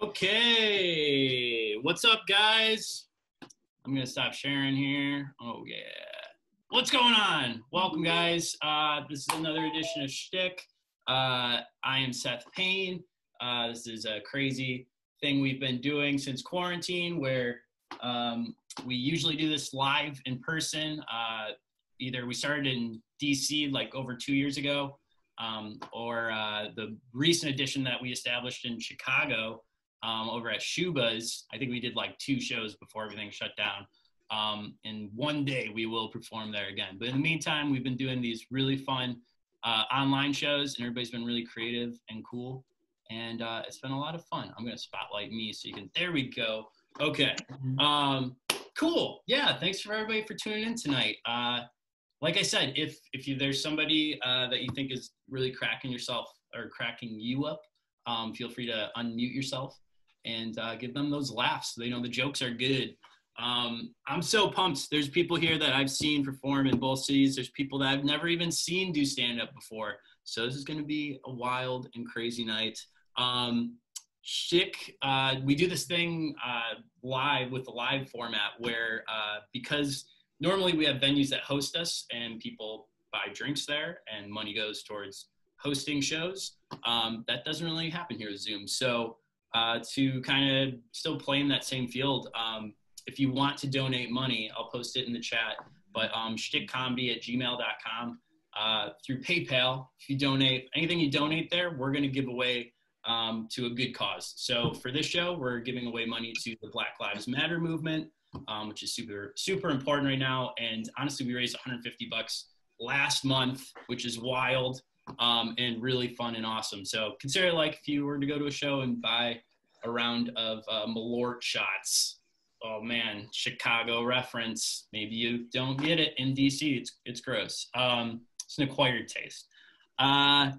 Okay, what's up, guys? I'm gonna stop sharing here. Oh yeah, what's going on? Welcome, guys. This is another edition of Schtick. I am Seth Payne. This is a crazy thing we've been doing since quarantine, where we usually do this live in person. Either we started in DC like over 2 years ago, or the recent edition that we established in Chicago over at Shuba's. I think we did like 2 shows before everything shut down. And one day we will perform there again. But in the meantime, we've been doing these really fun online shows, and everybody's been really creative and cool. And it's been a lot of fun. I'm going to spotlight me so you can, there we go. Okay. Cool. Yeah. Thanks for everybody for tuning in tonight. Like I said, if there's somebody that you think is really cracking you up, feel free to unmute yourself and give them those laughs so they know the jokes are good. I'm so pumped. There's people here that I've seen perform in both cities. There's people that I've never even seen do stand-up before. So this is going to be a wild and crazy night. Schtick, we do this thing live with the live format where because normally we have venues that host us and people buy drinks there and money goes towards hosting shows. That doesn't really happen here with Zoom. So to kind of still play in that same field, if you want to donate money, I'll post it in the chat, but shtickcomedy@gmail.com, through PayPal. If you donate, anything you donate there, we're going to give away to a good cause. So for this show, we're giving away money to the Black Lives Matter movement, which is super, super important right now. And honestly, we raised $150 last month, which is wild, and really fun and awesome. So consider it like if you were to go to a show and buy a round of Malort shots. Oh man, Chicago reference. Maybe you don't get it in DC. It's gross. It's an acquired taste. Yeah,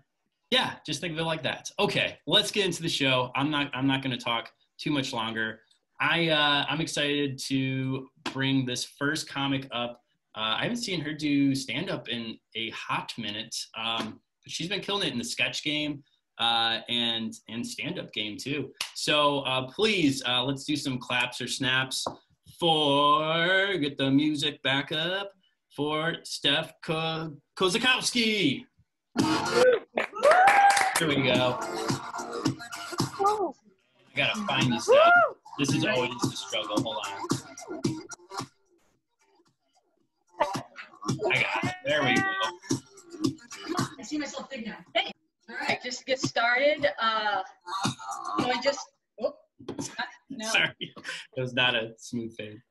just think of it like that. Okay, let's get into the show. I'm not going to talk too much longer. I'm excited to bring this first comic up. I haven't seen her do stand-up in a hot minute, but she's been killing it in the sketch game and stand-up game too. So please, let's do some claps or snaps for, get the music back up, for Steph Kozikowski. Here we go. I gotta find you, Steph. This is always a struggle. Hold on. I got it. There we go. I see myself big now. Hey. All right, just get started. No. Sorry, it was not a smooth fade.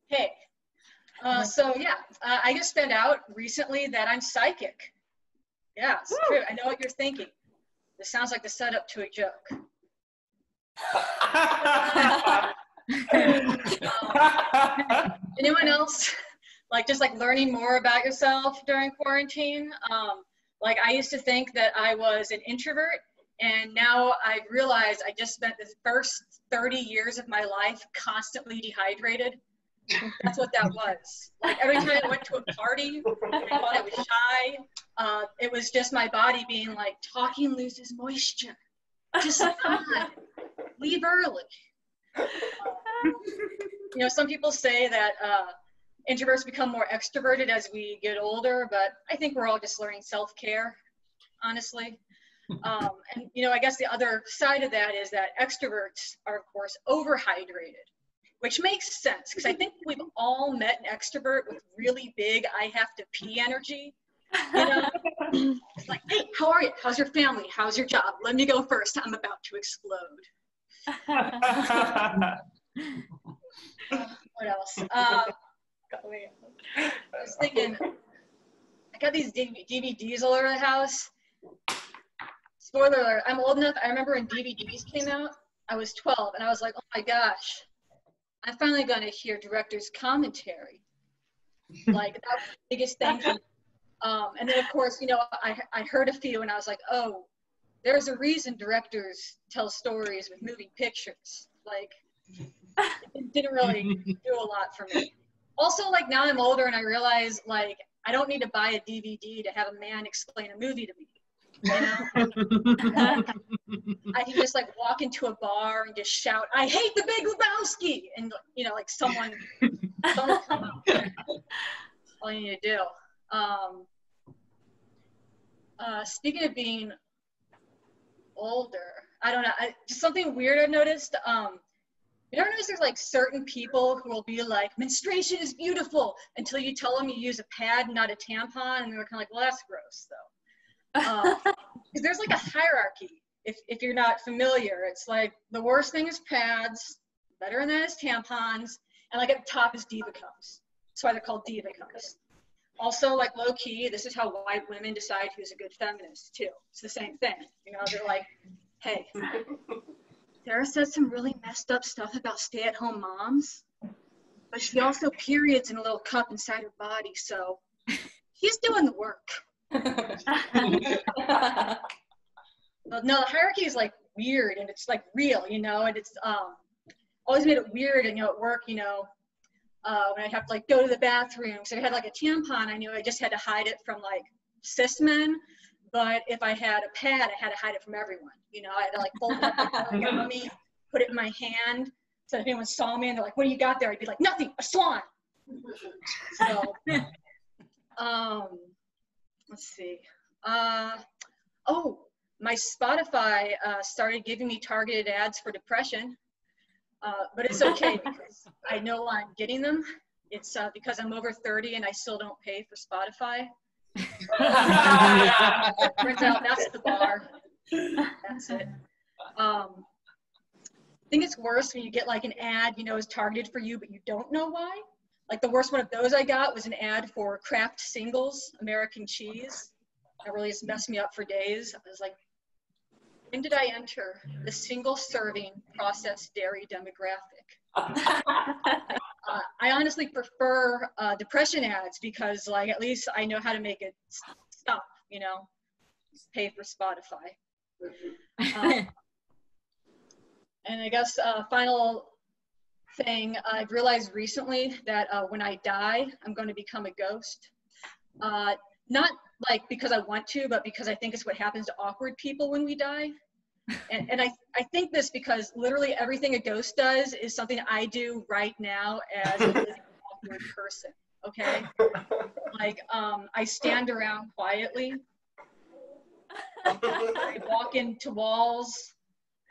Hey, so yeah, I just found out recently that I'm psychic. Yeah, it's true. I know what you're thinking. This sounds like the setup to a joke. Anyone else just learning more about yourself during quarantine? I used to think that I was an introvert, and now I realized I just spent the first 30 years of my life constantly dehydrated. That's what that was. Every time I went to a party, I thought I was shy. It was just my body being like, talking loses moisture. Just leave early. Some people say that introverts become more extroverted as we get older, but I think we're all just learning self-care, honestly. And I guess the other side of that is that extroverts are, of course, overhydrated, which makes sense because I think we've all met an extrovert with really big I have to pee energy. It's like, hey, how are you? How's your family? How's your job? Let me go first. I'm about to explode. What else? I was thinking, I got these DVDs all over the house. Spoiler alert, I'm old enough. I remember when DVDs came out, I was 12, and I was like, oh my gosh, I'm finally going to hear director's commentary. That was the biggest thing. And then, of course, I heard a few, and I was like, oh, there's a reason directors tell stories with moving pictures. It didn't really do a lot for me. Also, now I'm older, and I realize, I don't need to buy a DVD to have a man explain a movie to me. You know? I can just like walk into a bar and just shout, "I hate the Big Lebowski!" And you know, like someone come out. All you need to do. Speaking of being older, I don't know. Just something weird I've noticed. You ever notice there's like certain people who will be like, menstruation is beautiful until you tell them you use a pad, not a tampon, and they're kind of like, well, that's gross though. Because there's like a hierarchy. If you're not familiar, it's like the worst thing is pads, better than that is tampons, and like at the top is diva cups. That's why they're called diva cups. Also, like low key, this is how white women decide who's a good feminist too. It's the same thing. You know, they're like, hey, Sarah said some really messed up stuff about stay-at-home moms, but she also periods in a little cup inside her body, so she's doing the work. No, the hierarchy is like weird and it's like real, you know, and it's always made it weird. And you know, at work, you know, when I'd have to like go to the bathroom, so I had like a tampon, I knew I just had to hide it from like cis men. But if I had a pad, I had to hide it from everyone. You know, I had to like fold it up like on me, put it in my hand. So if anyone saw me and they're like, "What do you got there?" I'd be like, "Nothing, a swan." So, let's see. Oh, my Spotify started giving me targeted ads for depression. But it's okay because I know I'm getting them. It's because I'm over 30 and I still don't pay for Spotify. Turns out that's the bar. That's it. I think it's worse when you get like an ad, you know, is targeted for you, but you don't know why. Like the worst one of those I got was an ad for Kraft Singles American cheese. That really just messed me up for days. I was like, when did I enter the single serving processed dairy demographic? I honestly prefer depression ads because like at least I know how to make it stop, you know, pay for Spotify. And I guess final thing, I've realized recently that when I die, I'm going to become a ghost. Not like because I want to, but because I think it's what happens to awkward people when we die. And I think this because literally everything a ghost does is something I do right now as a living awkward person, okay? Like, I stand around quietly. I walk into walls.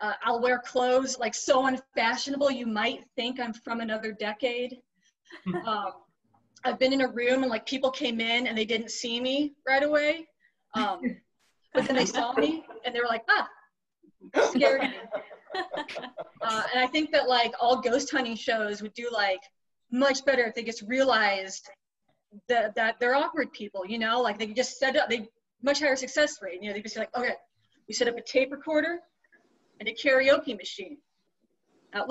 I'll wear clothes like so unfashionable you might think I'm from another decade. I've been in a room and like people came in and they didn't see me right away. But then they saw me and they were like, ah, scared me. And I think that like all ghost hunting shows would do like much better if they just realized that they're awkward people, you know, like they could just set up, they much higher success rate. You know, they just be like, okay, we set up a tape recorder and a karaoke machine. Now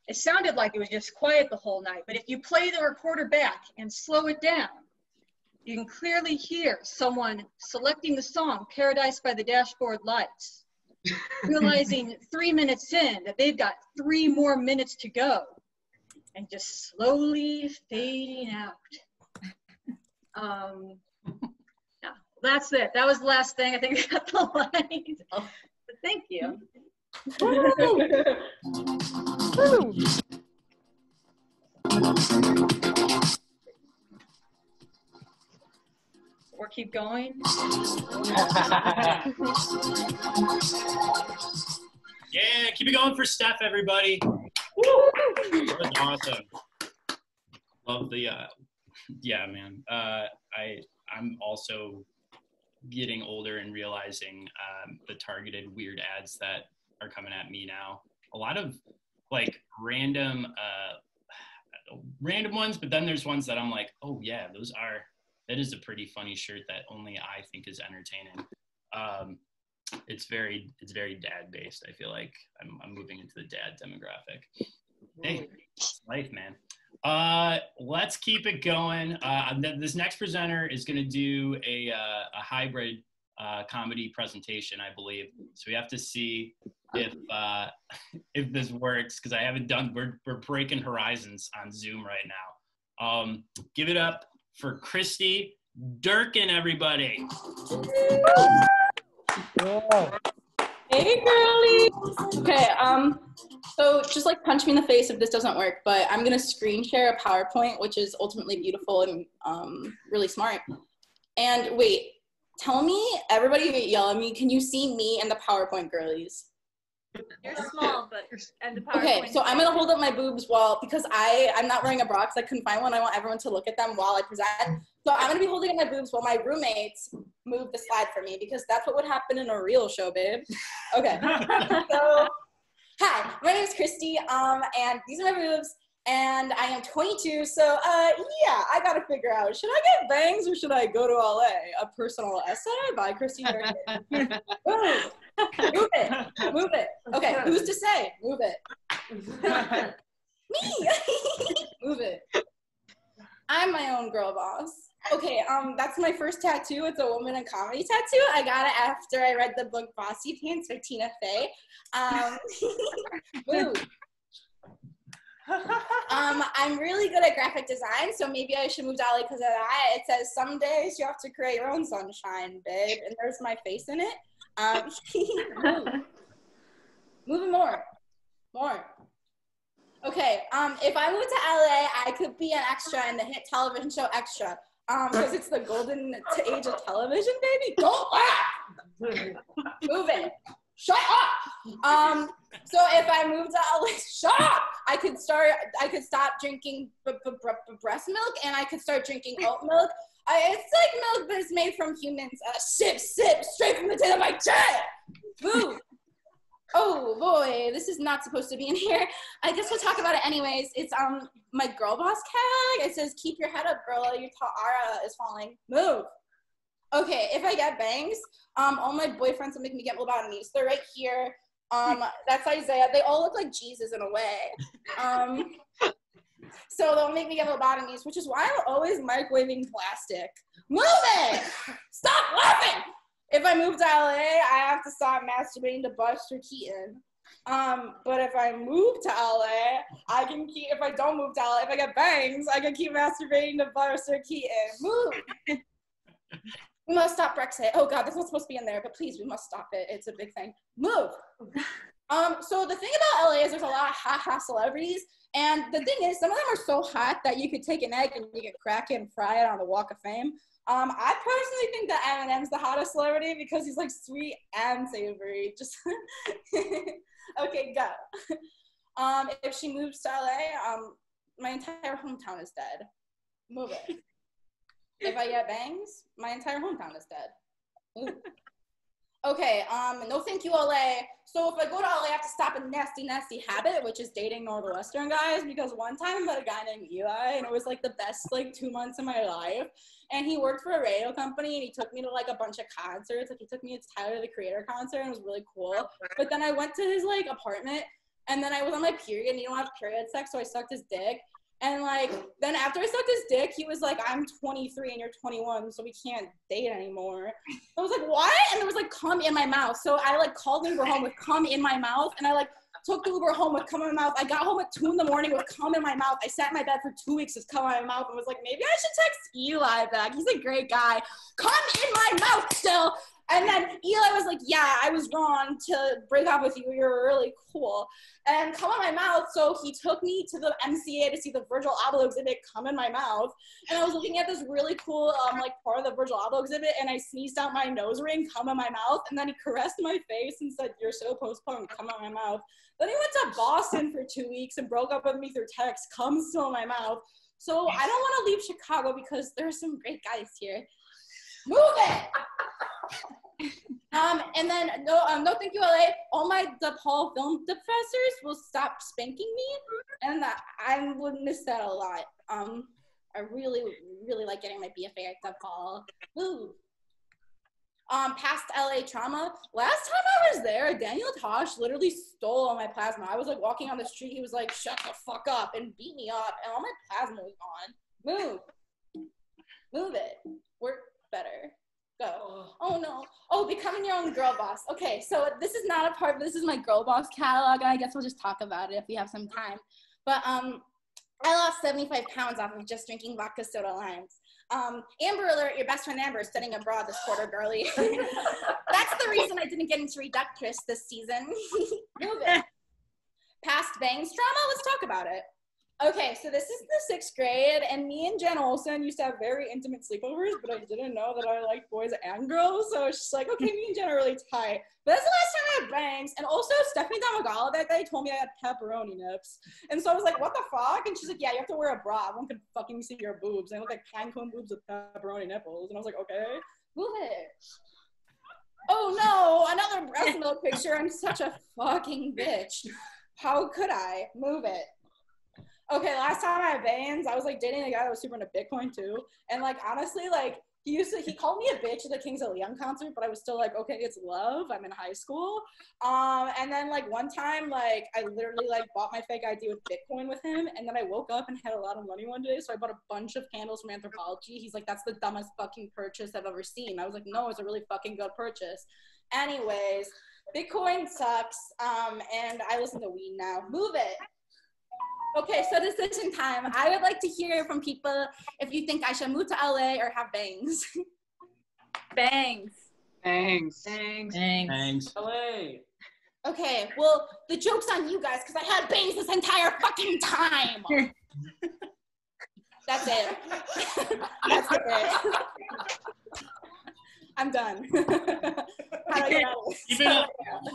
it sounded like it was just quiet the whole night, but if you play the recorder back and slow it down, you can clearly hear someone selecting the song Paradise by the Dashboard Lights, realizing 3 minutes in that they've got 3 more minutes to go and just slowly fading out. Yeah, that's it. That was the last thing. I think I got the lines. But thank you. Or keep going. Yeah, keep it going for Steph, everybody. That was awesome. Love the, yeah, man. I'm also getting older and realizing the targeted weird ads that are coming at me now. A lot of like random ones, but then there's ones that I'm like, oh yeah, that is a pretty funny shirt that only I think is entertaining. It's very dad based. I feel like I'm moving into the dad demographic. Hey, it's life, man. Let's keep it going. This next presenter is going to do a hybrid comedy presentation, I believe. So we have to see if this works, because I haven't done. We're breaking horizons on Zoom right now. Give it up for Kristi Durkin, everybody. Yeah. Hey, girly. Okay, so just like punch me in the face if this doesn't work, but I'm gonna screen share a PowerPoint, which is ultimately beautiful and really smart. And wait, tell me, everybody yell at me, can you see me and the PowerPoint, girlies? You're small, but and the PowerPoint. Okay, so I'm gonna hold up my boobs because I'm not wearing a bra because I couldn't find one. I want everyone to look at them while I present. So I'm gonna be holding up my boobs while my roommates move the slide for me because that's what would happen in a real show, babe. Okay. So, hi, my name is Kristi, and these are my boobs, and I am 22. So, yeah, I gotta figure out, should I get bangs or should I go to LA? A personal essay by Kristi Durkin. Move it. Move it. Okay, who's to say? Move it. Me. Move it. I'm my own girl boss. Okay, that's my first tattoo. It's a woman in comedy tattoo. I got it after I read the book Bossy Pants by Tina Fey. Move. I'm really good at graphic design, so maybe I should move to LA because of that. It says some days you have to create your own sunshine, babe, and there's my face in it. Moving more. Okay, if I moved to LA, I could be an extra in the hit television show Extra, because it's the golden age of television, baby. Go back. Move it. Shut up. So if I moved to LA, shut up. I could stop drinking breast milk, and I could start drinking oat milk. It's like milk, but it's made from humans. Sip, straight from the tip of my chin. Boo. Oh boy, this is not supposed to be in here. I guess we'll talk about it anyways. It's my girl boss tag. It says, keep your head up, girl. Your tiara is falling. Move. Okay, if I get bangs, all my boyfriends will make me get lobotomies. They're right here. That's Isaiah. They all look like Jesus in a way. So they'll make me get lobotomies, which is why I'm always microwaving plastic. Move it! Stop laughing! If I move to LA, I have to stop masturbating to Buster Keaton. But if I move to LA, I can keep, if I don't move to LA, if I get bangs, I can keep masturbating to Buster Keaton. Move! We must stop Brexit. Oh God, that's not supposed to be in there, but please, we must stop it. It's a big thing. Move! So the thing about LA is there's a lot of hot celebrities, and the thing is, some of them are so hot that you could take an egg and you can crack it and fry it on the Walk of Fame. I personally think that Eminem's the hottest celebrity because he's like sweet and savory. Just okay, go. If she moves to LA, my entire hometown is dead. Move it. If I get bangs, my entire hometown is dead. Ooh. Okay, no thank you, LA. So if I go to LA, I have to stop a nasty habit, which is dating Northwestern guys, because one time I met a guy named Eli, and it was like the best like 2 months of my life. And he worked for a radio company, and he took me to like a bunch of concerts. Like he took me to Tyler, the Creator concert, and it was really cool. But then I went to his like apartment, and then I was on my period, and you don't have period sex, so I sucked his dick. And like, then after I sucked his dick, he was like, I'm 23 and you're 21, so we can't date anymore. I was like, what? And there was like cum in my mouth. So I like called Uber home with cum in my mouth, and I like took the Uber home with cum in my mouth. I got home at 2 a.m. with cum in my mouth. I sat in my bed for 2 weeks with cum in my mouth and was like, maybe I should text Eli back. He's a great guy. Cum in my mouth still. And then Eli was like, yeah, I was wrong to break up with you. You're really cool. And come in my mouth. So he took me to the MCA to see the Virgil Abloh exhibit, come in my mouth. And I was looking at this really cool, like part of the Virgil Abloh exhibit, and I sneezed out my nose ring, come in my mouth. And then he caressed my face and said, you're so postponed, come in my mouth. Then he went to Boston for 2 weeks and broke up with me through text, come still in my mouth. So I don't want to leave Chicago because there's some great guys here. Move it! And then no thank you, LA. All my DePaul film professors will stop spanking me, and I would miss that a lot. I really like getting my BFA at DePaul. Ooh. Past LA trauma. Last time I was there, Daniel Tosh literally stole all my plasma. I was like walking on the street, he was like, shut the fuck up, and beat me up, and all my plasma was gone. Move it. Work better. Go. Oh no. Oh, becoming your own girl boss. Okay, so this is not a part, this is my girl boss catalog, and I guess we'll just talk about it if we have some time. But I lost 75 pounds off of just drinking vodka soda limes. Amber Alert, your best friend Amber is studying abroad this quarter, girly. That's the reason I didn't get into Reductress this season. Move it. Past bangs drama, let's talk about it. Okay, so this is the 6th grade, and me and Jen Olsen used to have very intimate sleepovers, but I didn't know that I liked boys and girls, so it's just like, okay, me and Jen are really tight. But that's the last time I had bangs, and also Stephanie Damagala that day told me I had pepperoni nips, and so I was like, what the fuck? And she's like, yeah, you have to wear a bra. Everyone can fucking see your boobs. And I look like pinecone boobs with pepperoni nipples, and I was like, okay, move it. Oh no, another breast milk picture. I'm such a fucking bitch. How could I? Move it. Okay, last time I had bangs, I was like dating a guy that was super into Bitcoin too. And like, honestly, like he called me a bitch at the Kings of Leon concert, but I was still like, okay, it's love. I'm in high school. And then like one time, like I literally like bought my fake ID with Bitcoin with him. And then I woke up and had a lot of money one day. So I bought a bunch of candles from Anthropology. He's like, that's the dumbest fucking purchase I've ever seen. I was like, no, it's a really fucking good purchase. Anyways, Bitcoin sucks. And I listen to weed now. Move it. Okay, so decision time. I would like to hear from people if you think I should move to LA or have bangs. Bangs. Bangs. Thanks. Thanks. LA. Okay, well, the joke's on you guys because I had bangs this entire fucking time. That's it. That's it. I'm done. How do I get out of this? Give it up.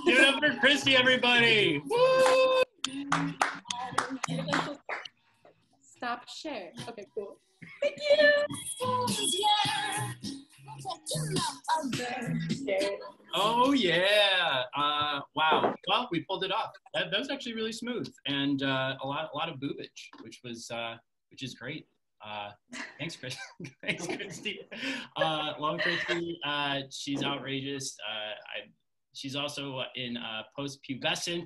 Give it up for Kristi, everybody. Woo! Stop share. Okay, cool. Thank you. Oh yeah. Wow. Well, we pulled it off. That was actually really smooth and a lot of boobage, which is great. Thanks, Chris. Thanks, Kristi. Love Kristi. She's outrageous. She's also in Post-Pubescent,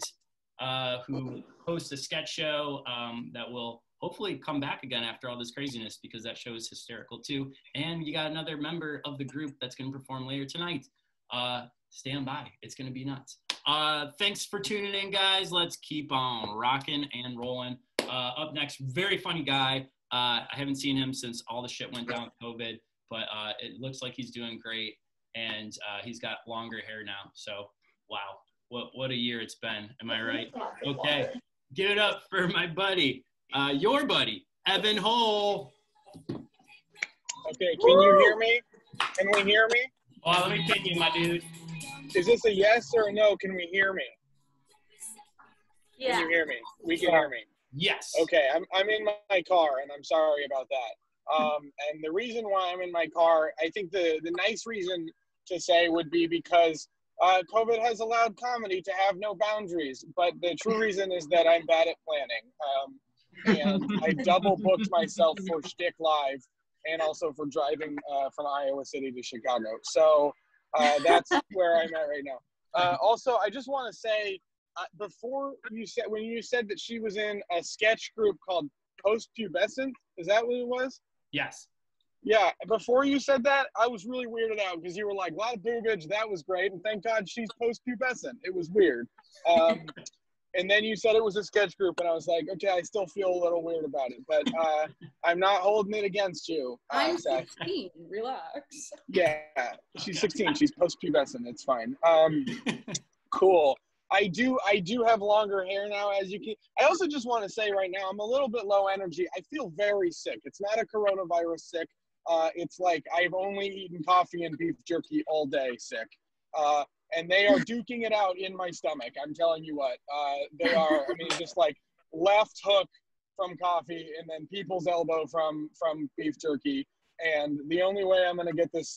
who hosts a sketch show that will hopefully come back again after all this craziness because that show is hysterical too. And you got another member of the group that's going to perform later tonight. Stand by. It's going to be nuts. Thanks for tuning in, guys. Let's keep on rocking and rolling. Up next, very funny guy. I haven't seen him since all the shit went down with COVID, but it looks like he's doing great. And he's got longer hair now. So, wow. What a year it's been. Am I right? Okay. Give it up for my buddy, your buddy, Evan Hole. Okay, can you hear me? Can we hear me? Oh, let me pin you, my dude. Is this a yes or a no? Can we hear me? Yeah. Can you hear me? We can hear me. Yes. Okay, I'm in my car, and I'm sorry about that. And the reason why I'm in my car, I think the nice reason to say would be because COVID has allowed comedy to have no boundaries. But the true reason is that I'm bad at planning. And I double booked myself for Schtick Live and also for driving from Iowa City to Chicago. So that's where I'm at right now. Also, I just want to say, before you said, when you said that she was in a sketch group called Post-Pubescent, is that what it was? Yes. Yeah, before you said that, I was really weirded out because you were like, a lot of boobage, that was great, and thank God she's post-pubescent. It was weird. And then you said it was a sketch group, and I was like, okay, I still feel a little weird about it, but I'm not holding it against you. I'm Seth. 16. Relax. Yeah, she's 16. She's post-pubescent. It's fine. Cool. I do have longer hair now, as you can. I also just want to say right now, I'm a little bit low energy. I feel very sick. It's not a coronavirus sick. It's like I've only eaten coffee and beef jerky all day sick. And they are duking it out in my stomach. I'm telling you what. They are, I mean, just like left hook from coffee and then people's elbow from beef jerky. And the only way I'm going to get this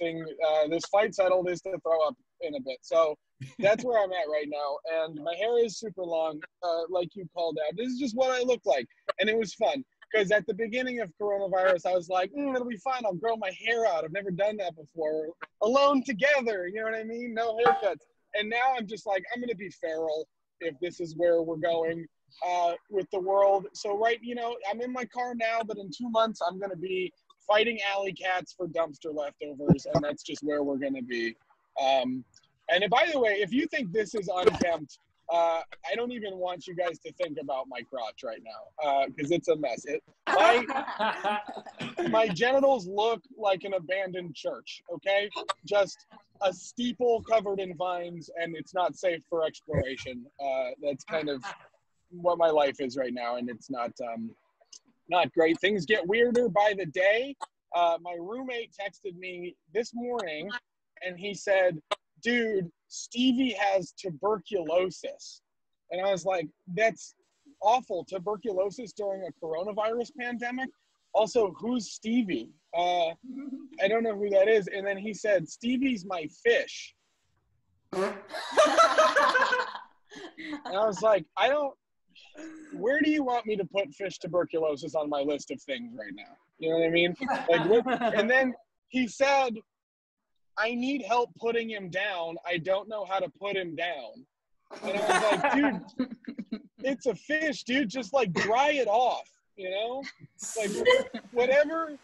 fight settled is to throw up in a bit. So that's where I'm at right now. And my hair is super long, like you called out. This is just what I look like. And it was fun. Because at the beginning of coronavirus, I was like, it'll be fine. I'll grow my hair out. I've never done that before. Alone together, you know what I mean? No haircuts. And now I'm just like, I'm going to be feral if this is where we're going with the world. So, I'm in my car now, but in 2 months, I'm going to be fighting alley cats for dumpster leftovers. And that's just where we're going to be. And by the way, if you think this is unkempt, I don't even want you guys to think about my crotch right now because it's a mess. My genitals look like an abandoned church, okay? Just a steeple covered in vines, and it's not safe for exploration. That's kind of what my life is right now, and it's not great. Things get weirder by the day. My roommate texted me this morning, and he said, dude, Stevie has tuberculosis. And I was like, that's awful. Tuberculosis during a coronavirus pandemic? Also, who's Stevie? I don't know who that is. And then he said, Stevie's my fish. And I was like, where do you want me to put fish tuberculosis on my list of things right now? You know what I mean? And then he said, I need help putting him down. I don't know how to put him down. And I was like, dude, it's a fish, dude. Just like dry it off, you know? Like whatever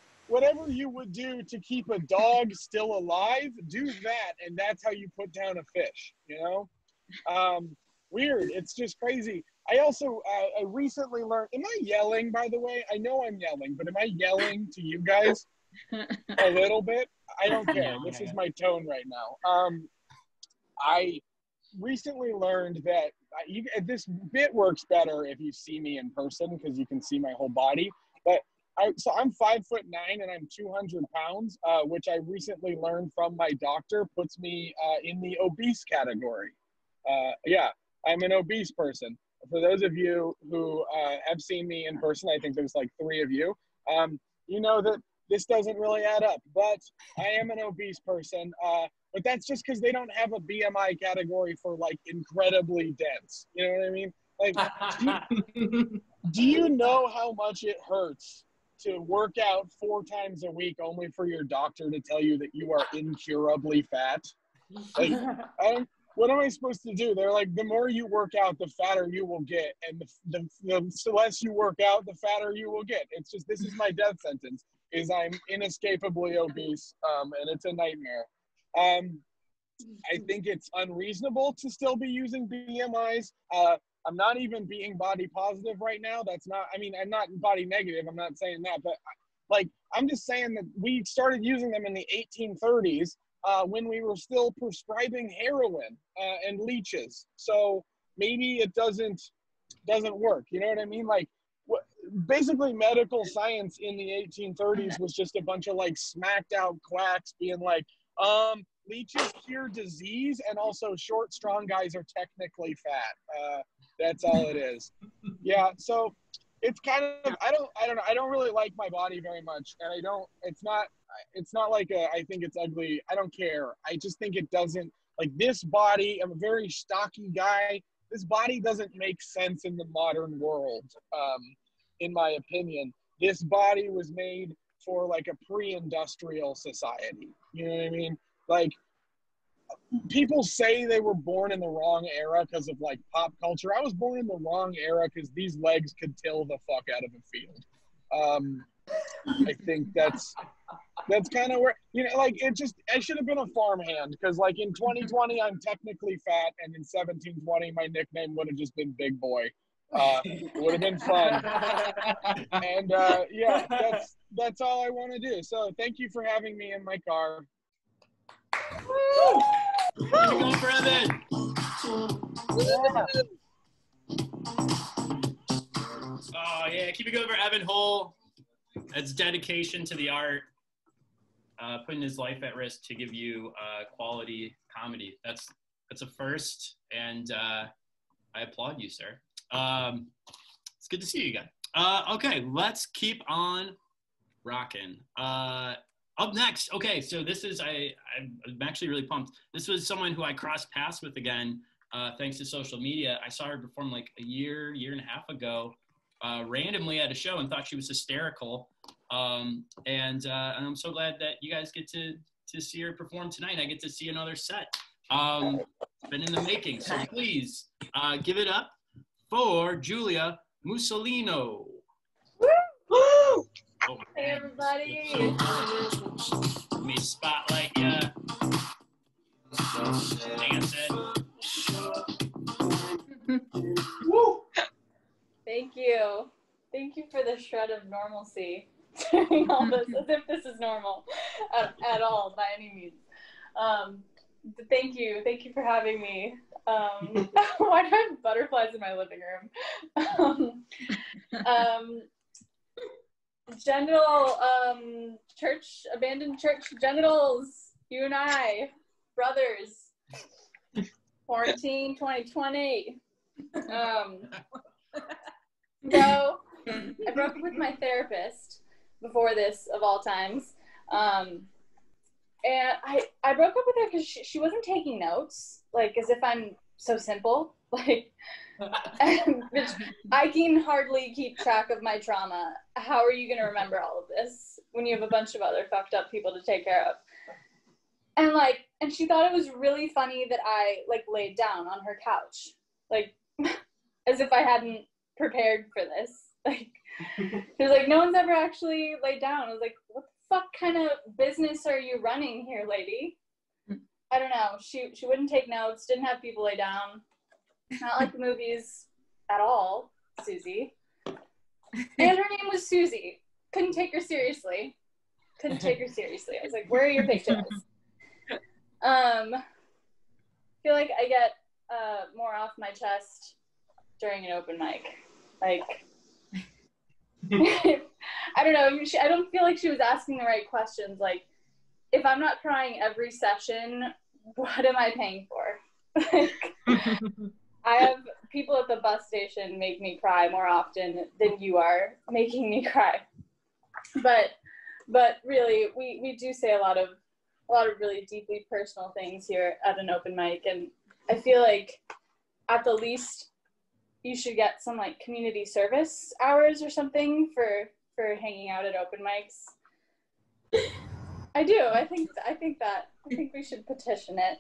you would do to keep a dog still alive, do that. And that's how you put down a fish, you know? Weird. It's just crazy. I also, I recently learned, am I yelling, by the way? I know I'm yelling, but am I yelling to you guys a little bit? I don't care. This is my tone right now. I recently learned that this bit works better if you see me in person because you can see my whole body. But so I'm 5'9" and I'm 200 pounds, which I recently learned from my doctor puts me in the obese category. Yeah, I'm an obese person. For those of you who have seen me in person, I think there's like 3 of you, you know that this doesn't really add up, but I am an obese person. But that's just because they don't have a BMI category for like incredibly dense. You know what I mean? Like, do you know how much it hurts to work out 4 times a week only for your doctor to tell you that you are incurably fat? Like, what am I supposed to do? They're like, the more you work out, the fatter you will get. And the less you work out, the fatter you will get. It's just, this is my death sentence, is I'm inescapably obese, and it's a nightmare. I think it's unreasonable to still be using BMIs. I'm not even being body positive right now. That's not, I mean, I'm not body negative. I'm not saying that, but like, I'm just saying that we started using them in the 1830s. When we were still prescribing heroin and leeches. So maybe it doesn't work. You know what I mean? Like, basically medical science in the 1830s was just a bunch of like smacked out quacks being like, leeches cure disease, and also short, strong guys are technically fat. That's all it is. Yeah, so it's kind of, I don't know. I don't really like my body very much, and it's not like I think it's ugly. I don't care. I just think it doesn't, like, this body, I'm a very stocky guy. This body doesn't make sense in the modern world, in my opinion. This body was made for like a pre-industrial society. You know what I mean? Like, people say they were born in the wrong era because of like pop culture. I was born in the wrong era because these legs could till the fuck out of a field. I think that's kind of where, you know, like, I should have been a farmhand because like in 2020 I'm technically fat, and in 1720 my nickname would have just been Big Boy. It would have been fun. And yeah, that's all I want to do. So thank you for having me in my car. Woo! Keep it going for Evan. Oh yeah, keep it going for Evan Hull. That's dedication to the art, putting his life at risk to give you quality comedy. That's a first, and I applaud you, sir. It's good to see you again. Okay, let's keep on rocking. Up next, okay, so this is, I'm actually really pumped. This was someone who I crossed paths with again, thanks to social media. I saw her perform like a year and a half ago, randomly at a show, and thought she was hysterical. And I'm so glad that you guys get to see her perform tonight. I get to see another set. It's been in the making, so please give it up for Julia Musolino. Woo! Oh, hey everybody! Let me spotlight ya. Dancing. Woo! Thank you. Thank you for the shred of normalcy during all this, as if this is normal at all by any means. Thank you for having me. Why do I have butterflies in my living room? Genital, abandoned church genitals, you and I, brothers, quarantine 2020. So I broke up with my therapist before this, of all times. And I broke up with her because she wasn't taking notes, like, as if I'm so simple. Like, which I can hardly keep track of my trauma. How are you going to remember all of this when you have a bunch of other fucked up people to take care of? And she thought it was really funny that I, like, laid down on her couch, like, as if I hadn't prepared for this. Like, she was like, no one's ever actually laid down. I was like, what the fuck kind of business are you running here, lady? I don't know. She wouldn't take notes, didn't have people lay down. Not like the movies at all, Susie. And her name was Susie. Couldn't take her seriously. I was like, where are your pigtails? Feel like I get more off my chest during an open mic. Like, I don't know. I don't feel like she was asking the right questions. Like, if I'm not crying every session, what am I paying for? Like, I have people at the bus station make me cry more often than you are making me cry. But really, we do say a lot of really deeply personal things here at an open mic, and I feel like at the least you should get some, like, community service hours or something for hanging out at open mics. I do. I think we should petition it.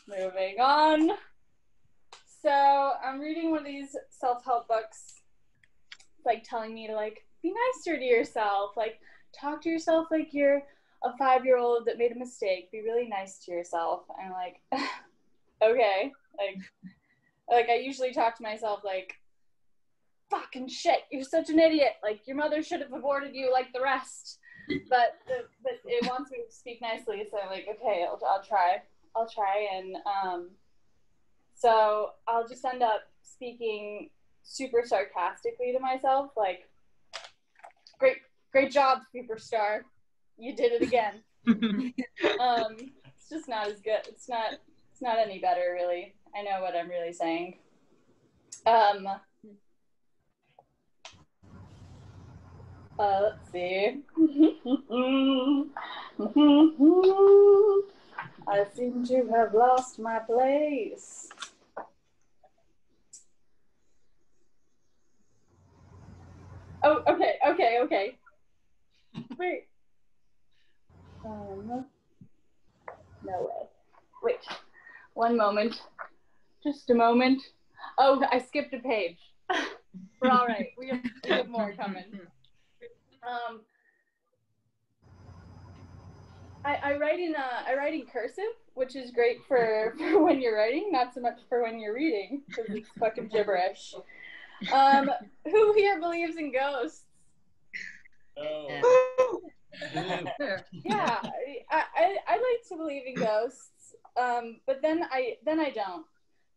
Moving on. So I'm reading one of these self-help books, like, telling me to, like, be nicer to yourself, like, talk to yourself like you're a 5-year-old that made a mistake. Be really nice to yourself. And I'm like, okay. Like I usually talk to myself like, fucking shit, you're such an idiot. Like, your mother should have aborted you like the rest. But it wants me to speak nicely, so I'm like, okay, I'll try. And so I'll just end up speaking super sarcastically to myself, like, great job, superstar. You did it again. It's just not as good. It's not any better, really. I know what I'm really saying. Let's see. I seem to have lost my place. Oh, okay. Wait. No way. Wait. One moment. Just a moment. Oh, I skipped a page. We're all right. We have more coming. I write in cursive, which is great for when you're writing, not so much for when you're reading, because it's fucking gibberish. Who here believes in ghosts? Oh. Yeah, I like to believe in ghosts, but then I don't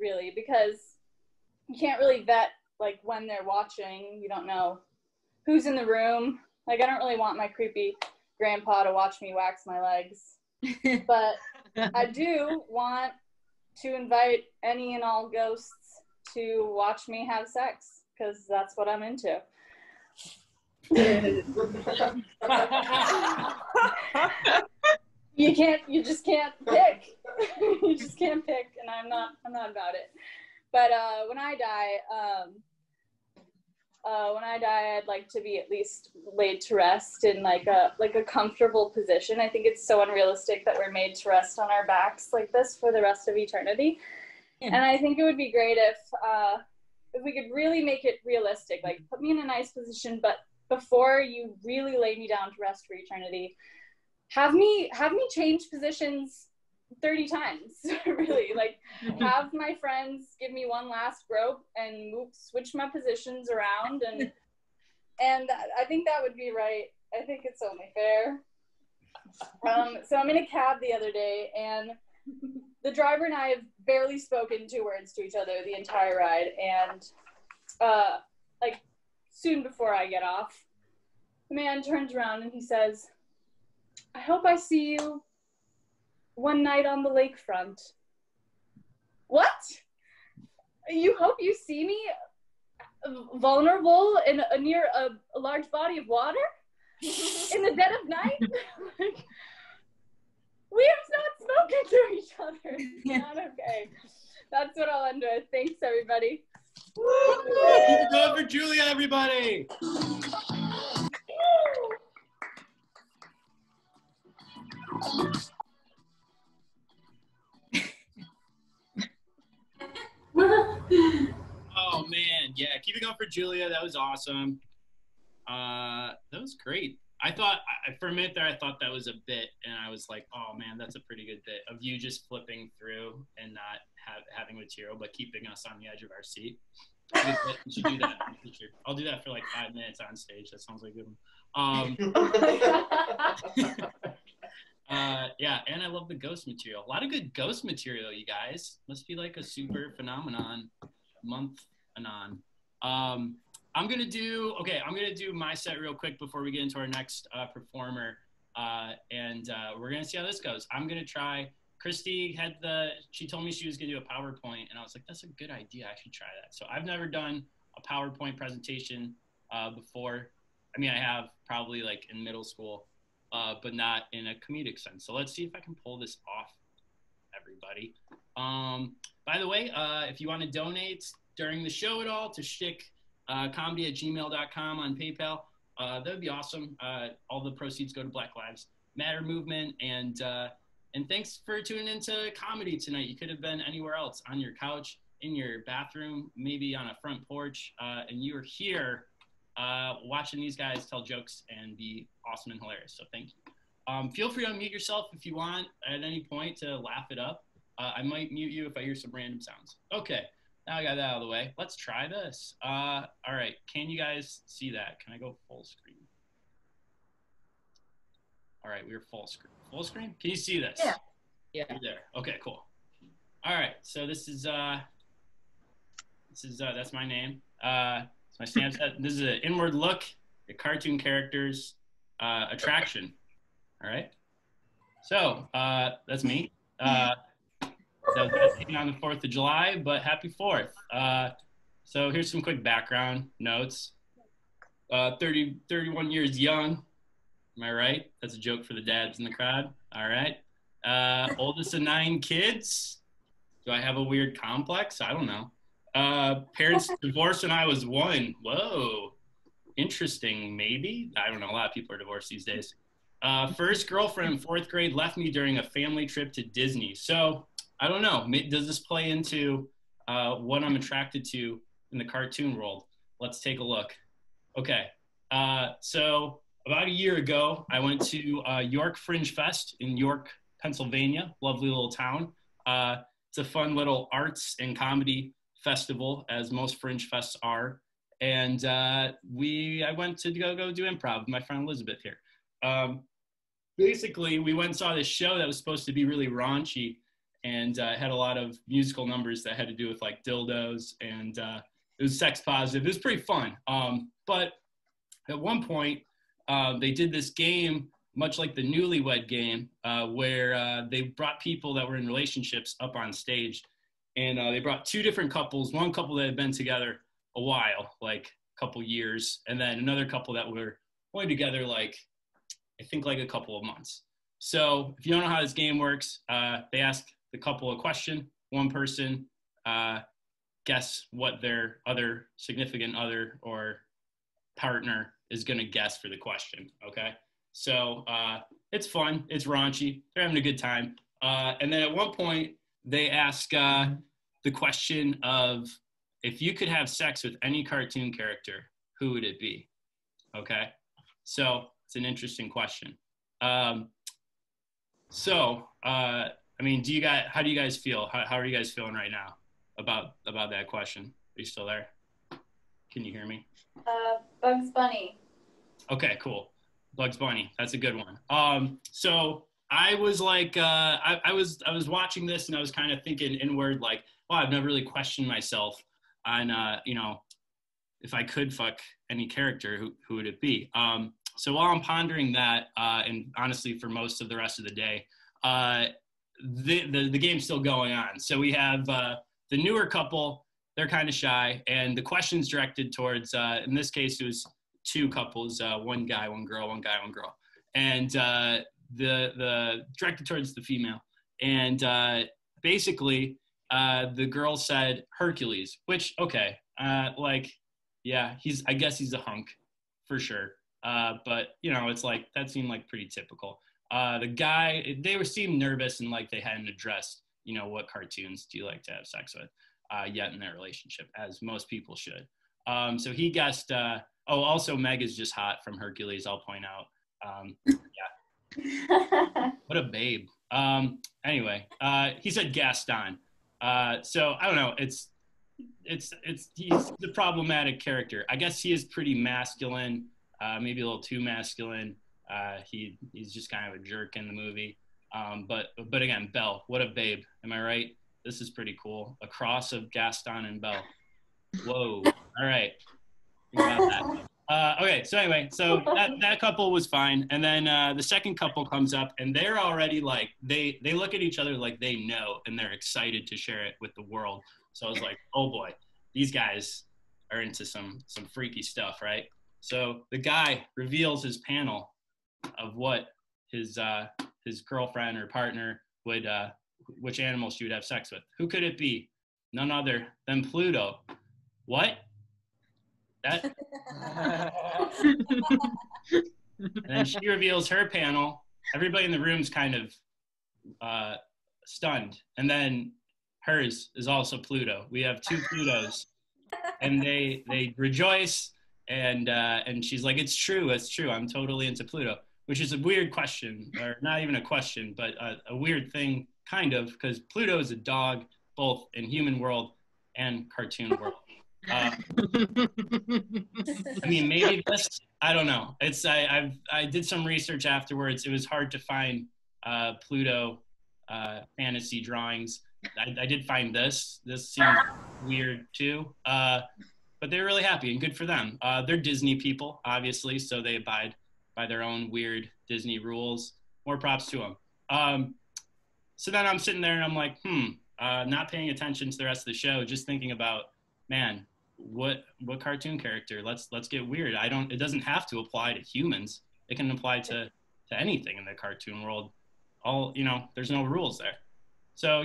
really, because you can't really vet, like, when they're watching. You don't know who's in the room. Like, I don't really want my creepy grandpa to watch me wax my legs, but I do want to invite any and all ghosts to watch me have sex, because that's what I'm into. You just can't pick. You just can't pick, and I'm not about it. But when I die, I'd like to be at least laid to rest in like a comfortable position. I think it's so unrealistic that we're made to rest on our backs like this for the rest of eternity. Yeah. And I think it would be great if we could really make it realistic, like put me in a nice position, but before you really lay me down to rest for eternity, have me change positions 30 times. Really, like have my friends give me one last rope and switch my positions around, and I think that would be right. I think it's only fair. So I'm in a cab the other day, and the driver and I have barely spoken 2 words to each other the entire ride, and like soon before I get off, the man turns around and he says, "I hope I see you one night on the lakefront." What? You hope you see me vulnerable in near a large body of water in the dead of night? Like, we have not spoken to each other. It's not okay. That's what I'll end with. Thanks, everybody. Keep it going for Julia, everybody. Oh man, yeah, keep it going for Julia. That was awesome. That was great. I thought for a minute there, I thought that was a bit, and I was like, oh man, that's a pretty good bit of you just flipping through and not having material, but keeping us on the edge of our seat. You should do that in the future. I'll do that for like 5 minutes on stage. That sounds like a good one. Yeah, and I love the ghost material. A lot of good ghost material, you guys. Must be like a super phenomenon month anon. I'm gonna do my set real quick before we get into our next performer, and we're gonna see how this goes. I'm gonna try. Kristi she told me she was gonna do a PowerPoint, and I was like, that's a good idea. I should try that. So I've never done a PowerPoint presentation before. I mean, I have probably like in middle school, but not in a comedic sense. So let's see if I can pull this off, everybody. By the way, if you want to donate during the show at all to Schtick, comedy@gmail.com on PayPal, that would be awesome. All the proceeds go to Black Lives Matter movement, and thanks for tuning into comedy tonight. You could have been anywhere else, on your couch, in your bathroom, maybe on a front porch, and you were here watching these guys tell jokes and be awesome and hilarious. So thank you. Feel free to unmute yourself if you want at any point to laugh it up. I might mute you if I hear some random sounds. Okay, now I got that out of the way. Let's try this. All right, can you guys see that? Can I go full screen? All right, we're full screen. Full screen? Can you see this? Yeah. Yeah. You're there. Okay, cool. All right, so this is that's my name. It's my stamp set. This is an inward look at cartoon characters attraction. All right. So that's me. So that's on the 4th of July, but happy 4th. So here's some quick background notes. 31 years young. Am I right? That's a joke for the dads in the crowd. All right. Oldest of 9 kids. Do I have a weird complex? I don't know. Parents divorced when I was 1. Whoa. Interesting, maybe. I don't know. A lot of people are divorced these days. First girlfriend in 4th grade left me during a family trip to Disney. So I don't know. Does this play into what I'm attracted to in the cartoon world? Let's take a look. Okay. So about a year ago, I went to York Fringe Fest in York, Pennsylvania. Lovely little town. It's a fun little arts and comedy festival, as most Fringe Fests are. And I went to go do improv with my friend Elizabeth here. Basically, we went and saw this show that was supposed to be really raunchy and had a lot of musical numbers that had to do with like dildos, and it was sex positive. It was pretty fun. But at one point, they did this game, much like the Newlywed Game, where they brought people that were in relationships up on stage, and they brought 2 different couples, one couple that had been together a while, like a couple years, and then another couple that were only together like, I think like a couple of months. So if you don't know how this game works, they ask the couple a question, one person guess what their other significant other or partner is going to guess for the question, okay? So it's fun, it's raunchy, they're having a good time. And then at one point, they ask the question of, if you could have sex with any cartoon character, who would it be? Okay, so it's an interesting question. So I mean, how do you guys feel? How are you guys feeling right now about that question? Are you still there? Can you hear me? Bugs Bunny. Okay, cool. Bugs Bunny. That's a good one. So I was like, I was watching this and I was kind of thinking inward, like, wow, I've never really questioned myself on, if I could fuck any character, who would it be? So while I'm pondering that, and honestly for most of the rest of the day, the game's still going on. So we have the newer couple. They're kind of shy, and the question's directed towards, in this case, it was two couples, one guy, one girl, one guy, one girl. And the directed towards the female. And basically, the girl said Hercules, which, okay, yeah, I guess he's a hunk for sure. But, it's like, that seemed like pretty typical. The guy, they seemed nervous and like they hadn't addressed, what cartoons do you like to have sex with yet in their relationship, as most people should. So he guessed, also Meg is just hot from Hercules, I'll point out. Yeah. What a babe. Anyway, he said Gaston. So I don't know, he's a problematic character. I guess he is pretty masculine, maybe a little too masculine. He's just kind of a jerk in the movie. But again, Belle, what a babe. Am I right? This is pretty cool. A cross of Gaston and Belle. Whoa. All right. Think about that. Okay. So anyway, so that couple was fine. And then the second couple comes up and they're already like, they look at each other like they know, and they're excited to share it with the world. So I was like, oh boy, these guys are into some freaky stuff, right? So the guy reveals his panel of what his girlfriend or partner would, which animal she would have sex with. Who could it be? None other than Pluto. What? That? And then she reveals her panel. Everybody in the room's kind of stunned. And then hers is also Pluto. We have two Plutos. And they rejoice. And she's like, it's true. I'm totally into Pluto. Which is a weird question, or not even a question, but a weird thing, kind of, because Pluto is a dog, both in human world and cartoon world. I mean, maybe this, I don't know. I did some research afterwards. It was hard to find Pluto fantasy drawings. I did find this. This seemed weird too, but they were really happy and good for them. They're Disney people, obviously, so they abide by their own weird Disney rules. More props to them. So then I'm sitting there and I'm like, not paying attention to the rest of the show, just thinking about, man, what cartoon character? Let's get weird. It doesn't have to apply to humans. It can apply to anything in the cartoon world. There's no rules there. So,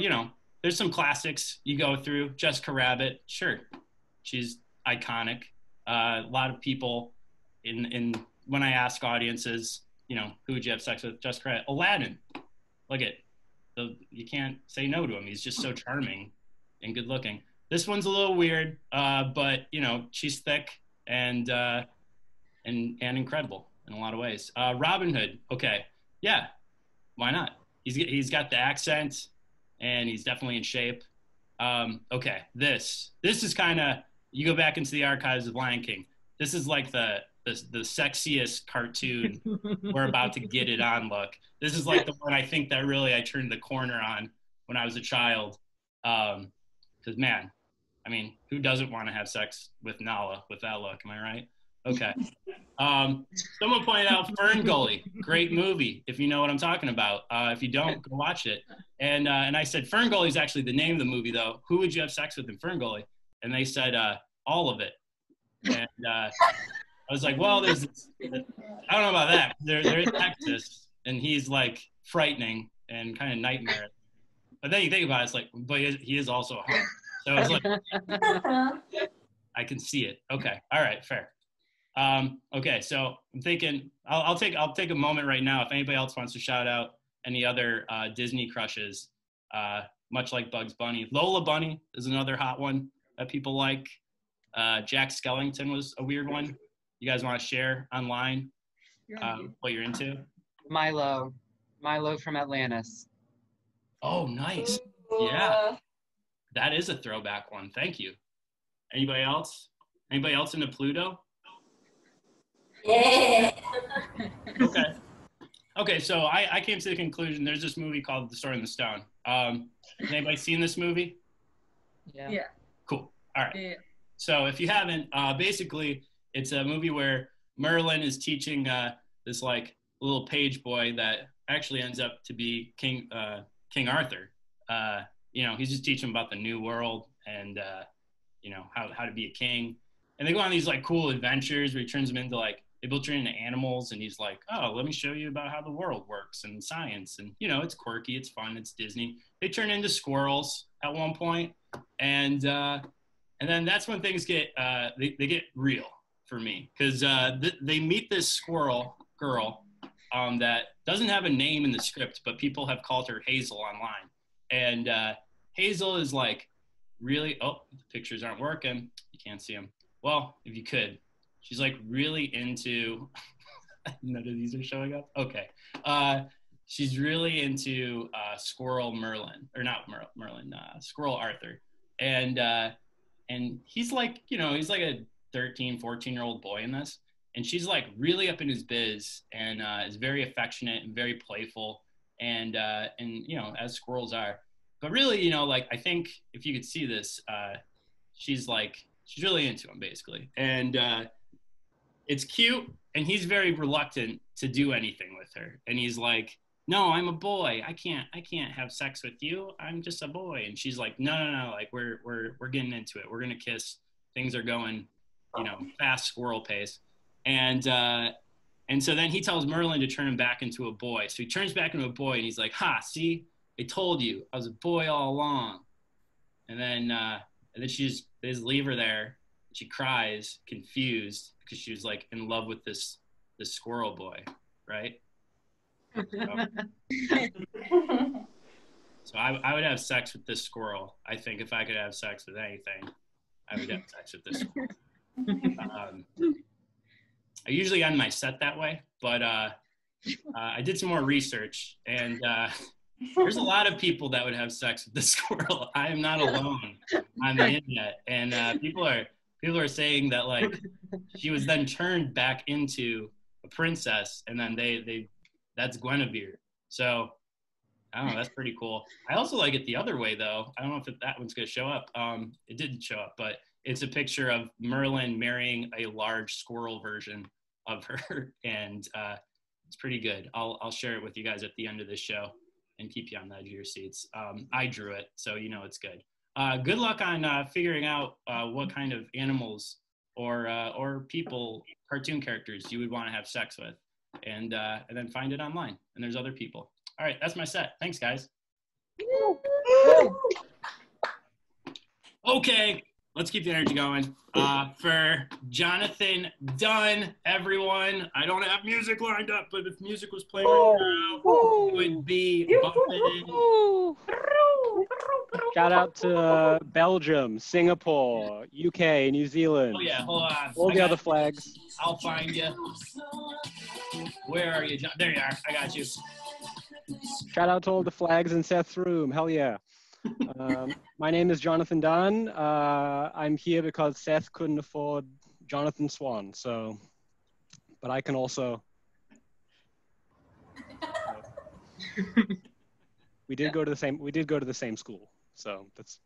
there's some classics you go through. Jessica Rabbit, sure, she's iconic. A lot of people in when I ask audiences, who would you have sex with? Jessica Rabbit. Aladdin. Look at, you can't say no to him. He's just so charming and good looking. This one's a little weird, but she's thick and incredible in a lot of ways. Robin Hood. Okay, yeah, why not? He's got the accent and he's definitely in shape. Okay, this is kind of, you go back into the archives of Lion King. This is like the sexiest cartoon we're about to get it on look. This is like the one I think that really I turned the corner on when I was a child. Because man, I mean, who doesn't want to have sex with Nala with that look? Am I right? Okay. Someone pointed out Ferngully, great movie, if you know what I'm talking about. If you don't, go watch it. And I said, Ferngully is actually the name of the movie, though. Who would you have sex with in Ferngully? And they said, all of it. And I was like, well, I don't know about that. They're in Texas, and he's like frightening and kind of nightmare. But then you think about it, it's like, but he is also a hunk. So it's like, I can see it. Okay, all right, fair. Okay, so I'm thinking I'll take a moment right now if anybody else wants to shout out any other Disney crushes, much like Bugs Bunny. Lola Bunny is another hot one that people like. Jack Skellington was a weird one. You guys want to share online what you're into? Milo from Atlantis. Oh, nice. Yeah. That is a throwback one. Thank you. Anybody else? Anybody else into Pluto? Yeah. Okay. Okay, so I came to the conclusion there's this movie called The Sword in the Stone. Has anybody seen this movie? Yeah. Cool. All right. Yeah. So if you haven't, basically it's a movie where Merlin is teaching this like little page boy that actually ends up to be King Arthur. You know, he's just teaching him about the new world and you know, how to be a king. And they go on these like cool adventures where he turns them into like, they both turn into animals, and he's like, oh, let me show you about how the world works and science. And, you know, it's quirky, it's fun, it's Disney. They turn into squirrels at one point, and then that's when things get, they get real for me. Because they meet this squirrel girl that doesn't have a name in the script, but people have called her Hazel online. And Hazel is like really, oh, the pictures aren't working. You can't see them. Well, if you could. She's like really into, none of these are showing up. Okay. She's really into Squirrel Merlin, or not Merlin, Squirrel Arthur. And he's like, you know, he's like a 13, 14-year-old boy in this. And she's like really up in his biz and is very affectionate and very playful. And you know, as squirrels are. But really, you know, like I think if you could see this, she's really into him basically. And it's cute, and he's very reluctant to do anything with her. And he's like, no, I'm a boy. I can't have sex with you. I'm just a boy. And she's like, no. Like we're getting into it. We're going to kiss. Things are going, you know, fast squirrel pace. And so then he tells Merlin to turn him back into a boy. So he turns back into a boy, and he's like, ha, see, I told you I was a boy all along. And then they just leave her there. She cries, confused, because she was like in love with this squirrel boy, right? So I would have sex with this squirrel. I think if I could have sex with anything, I would have sex with this squirrel. I usually end my set that way, but I did some more research, and there's a lot of people that would have sex with this squirrel. I am not alone on the internet, and people are saying that like she was then turned back into a princess, and then that's Guinevere. So I don't know, that's pretty cool. I also like it the other way though. I don't know if that one's gonna show up. It didn't show up, but it's a picture of Merlin marrying a large squirrel version of her, and it's pretty good. I'll share it with you guys at the end of this show and keep you on the edge of your seats. I drew it, so you know it's good. Good luck on figuring out what kind of animals or people, cartoon characters you would want to have sex with, and then find it online. And there's other people. All right, that's my set. Thanks, guys. Okay, let's keep the energy going. For Jonathan Dunne, everyone. I don't have music lined up, but if music was playing right now, it would be bumping. Shout out to Belgium, Singapore, UK, New Zealand. Oh yeah, hold on. All the other flags. I'll find you. Where are you, John? There you are. I got you. Shout out to all the flags in Seth's room. Hell yeah. My name is Jonathan Dunne. I'm here because Seth couldn't afford Jonathan Swan. So, but I can also. We did go to the same school, so that's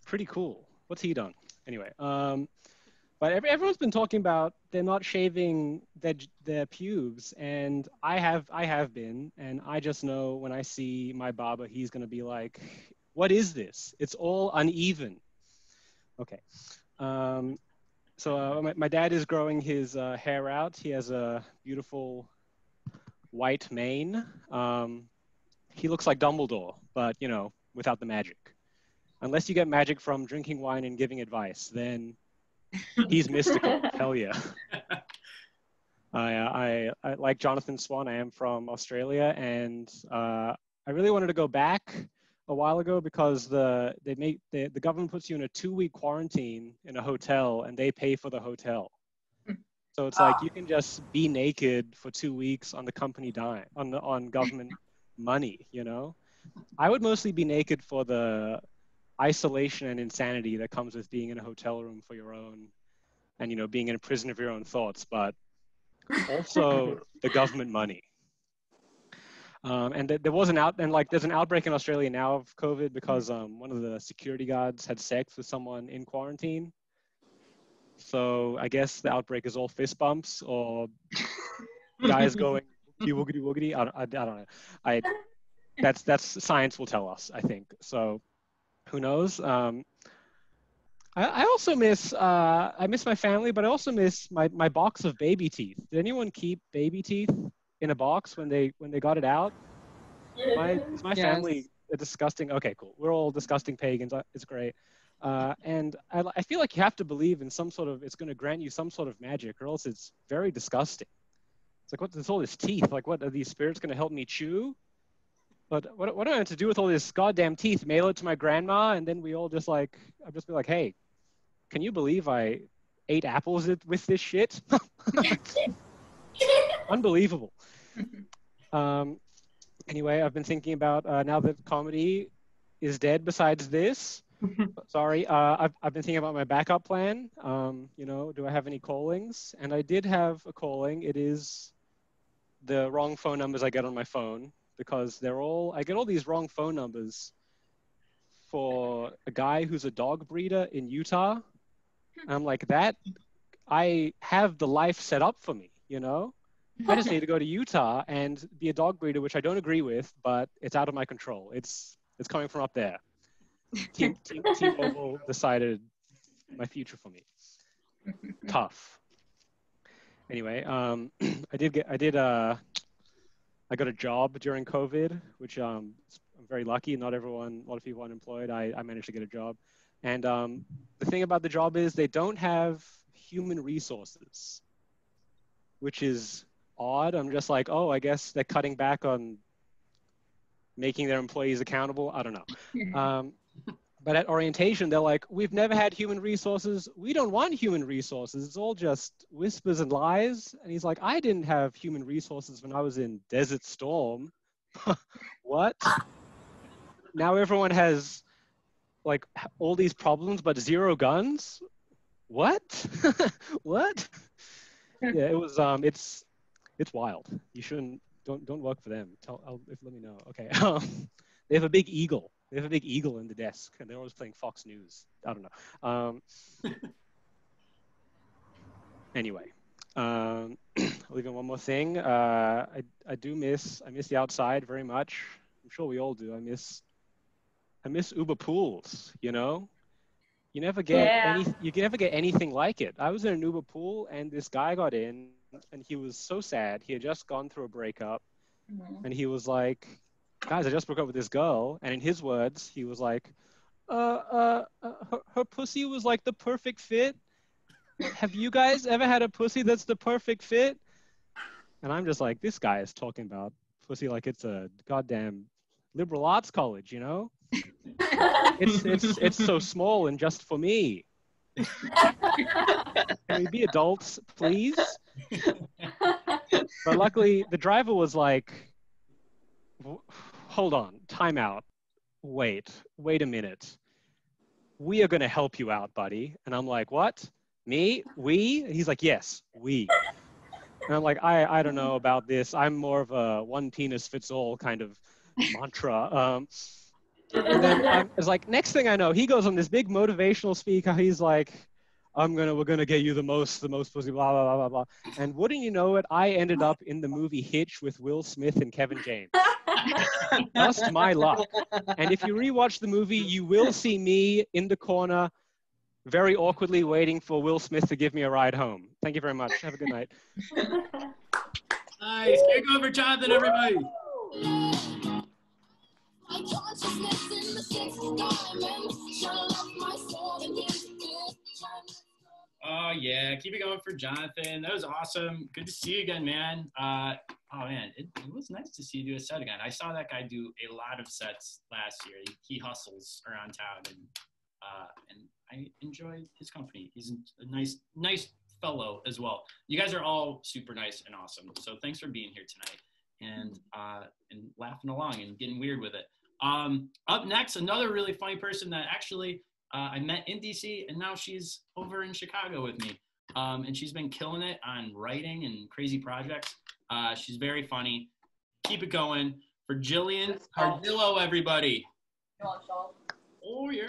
pretty cool. What's he done? Anyway, but everyone's been talking about they're not shaving their pubes, and I have been, and I just know when I see my barber, he's gonna be like, "What is this? It's all uneven." Okay, so my dad is growing his hair out. He has a beautiful white mane. He looks like Dumbledore, but, you know, without the magic. Unless you get magic from drinking wine and giving advice, then he's mystical. Hell yeah. I like Jonathan Swan. I am from Australia, and I really wanted to go back a while ago because the government puts you in a 2-week quarantine in a hotel, and they pay for the hotel. So it's like you can just be naked for 2 weeks on the company dime, on government money, you know? I would mostly be naked for the isolation and insanity that comes with being in a hotel room for your own, and, you know, being in a prison of your own thoughts, but also the government money. And there was there's an outbreak in Australia now of COVID because one of the security guards had sex with someone in quarantine. So I guess the outbreak is all fist bumps or guys going woogity woogity. I don't know. That's science will tell us, I think. So who knows? I also miss I miss my family, but I also miss my box of baby teeth. Did anyone keep baby teeth in a box when they got it out? Is my family a disgusting? Okay, cool. We're all disgusting pagans. It's great. And I feel like you have to believe in some sort of, it's going to grant you some sort of magic, or else it's very disgusting. It's like, what's all this teeth? Like, what are these spirits going to help me chew? But what do I have to do with all this goddamn teeth? Mail it to my grandma, and then we all just like, I'll just be like, hey, can you believe I ate apples with this shit? Unbelievable. Anyway, I've been thinking about now that comedy is dead. Besides this, sorry, I've been thinking about my backup plan. You know, do I have any callings? And I did have a calling. It is the wrong phone numbers I get on my phone, because I get all these wrong phone numbers for a guy who's a dog breeder in Utah. And I'm like, I have the life set up for me, you know? I just need to go to Utah and be a dog breeder, which I don't agree with, but it's out of my control. It's coming from up there. T-Mobile decided my future for me. Tough. Anyway, I got a job during COVID, which I'm very lucky. Not everyone, a lot of people unemployed. I managed to get a job. And the thing about the job is they don't have human resources, which is odd. I'm just like, oh, I guess they're cutting back on making their employees accountable. I don't know. But at orientation, they're like, we've never had human resources. We don't want human resources. It's all just whispers and lies. And he's like, I didn't have human resources when I was in Desert Storm. What? Now everyone has like all these problems, but zero guns? What? What? Yeah, it was, it's wild. You shouldn't, don't work for them. Let me know. Okay. They have a big eagle. They have a big eagle in the desk, and they're always playing Fox News. I don't know. Anyway, I'll leave in one more thing. I miss the outside very much. I'm sure we all do. I miss Uber pools. You know, you never get you can never get anything like it. I was in an Uber pool, and this guy got in, and he was so sad. He had just gone through a breakup, and he was like, guys, I just broke up with this girl. And in his words, he was like, her pussy was like the perfect fit. Have you guys ever had a pussy that's the perfect fit? And I'm just like, this guy is talking about pussy like it's a goddamn liberal arts college, you know? It's so small and just for me. Can we be adults, please? But luckily, the driver was like, hold on, time out. Wait a minute. We are going to help you out, buddy. And I'm like, what? Me? We? And he's like, yes, we. And I'm like, I don't know about this. I'm more of a one penis fits all kind of mantra. And then it's like, next thing I know, he goes on this big motivational speak. He's like, we're gonna get you the most pussy, blah, blah, blah, blah, blah. And wouldn't you know it, I ended up in the movie Hitch with Will Smith and Kevin James. Just my luck. And if you rewatch the movie, you will see me in the corner, very awkwardly waiting for Will Smith to give me a ride home. Thank you very much. Have a good night. Nice. Take over, Jonathan, everybody. Oh yeah, keep it going for Jonathan. That was awesome. Good to see you again, man. Oh man, it was nice to see you do a set again. I saw that guy do a lot of sets last year. He hustles around town, and I enjoy his company. He's a nice fellow as well. You guys are all super nice and awesome. So thanks for being here tonight and laughing along and getting weird with it. Up next, another really funny person that actually I met in DC, and now she's over in Chicago with me. And she's been killing it on writing and crazy projects. She's very funny. Keep it going for Jillian Cardillo, everybody. Oh, yeah.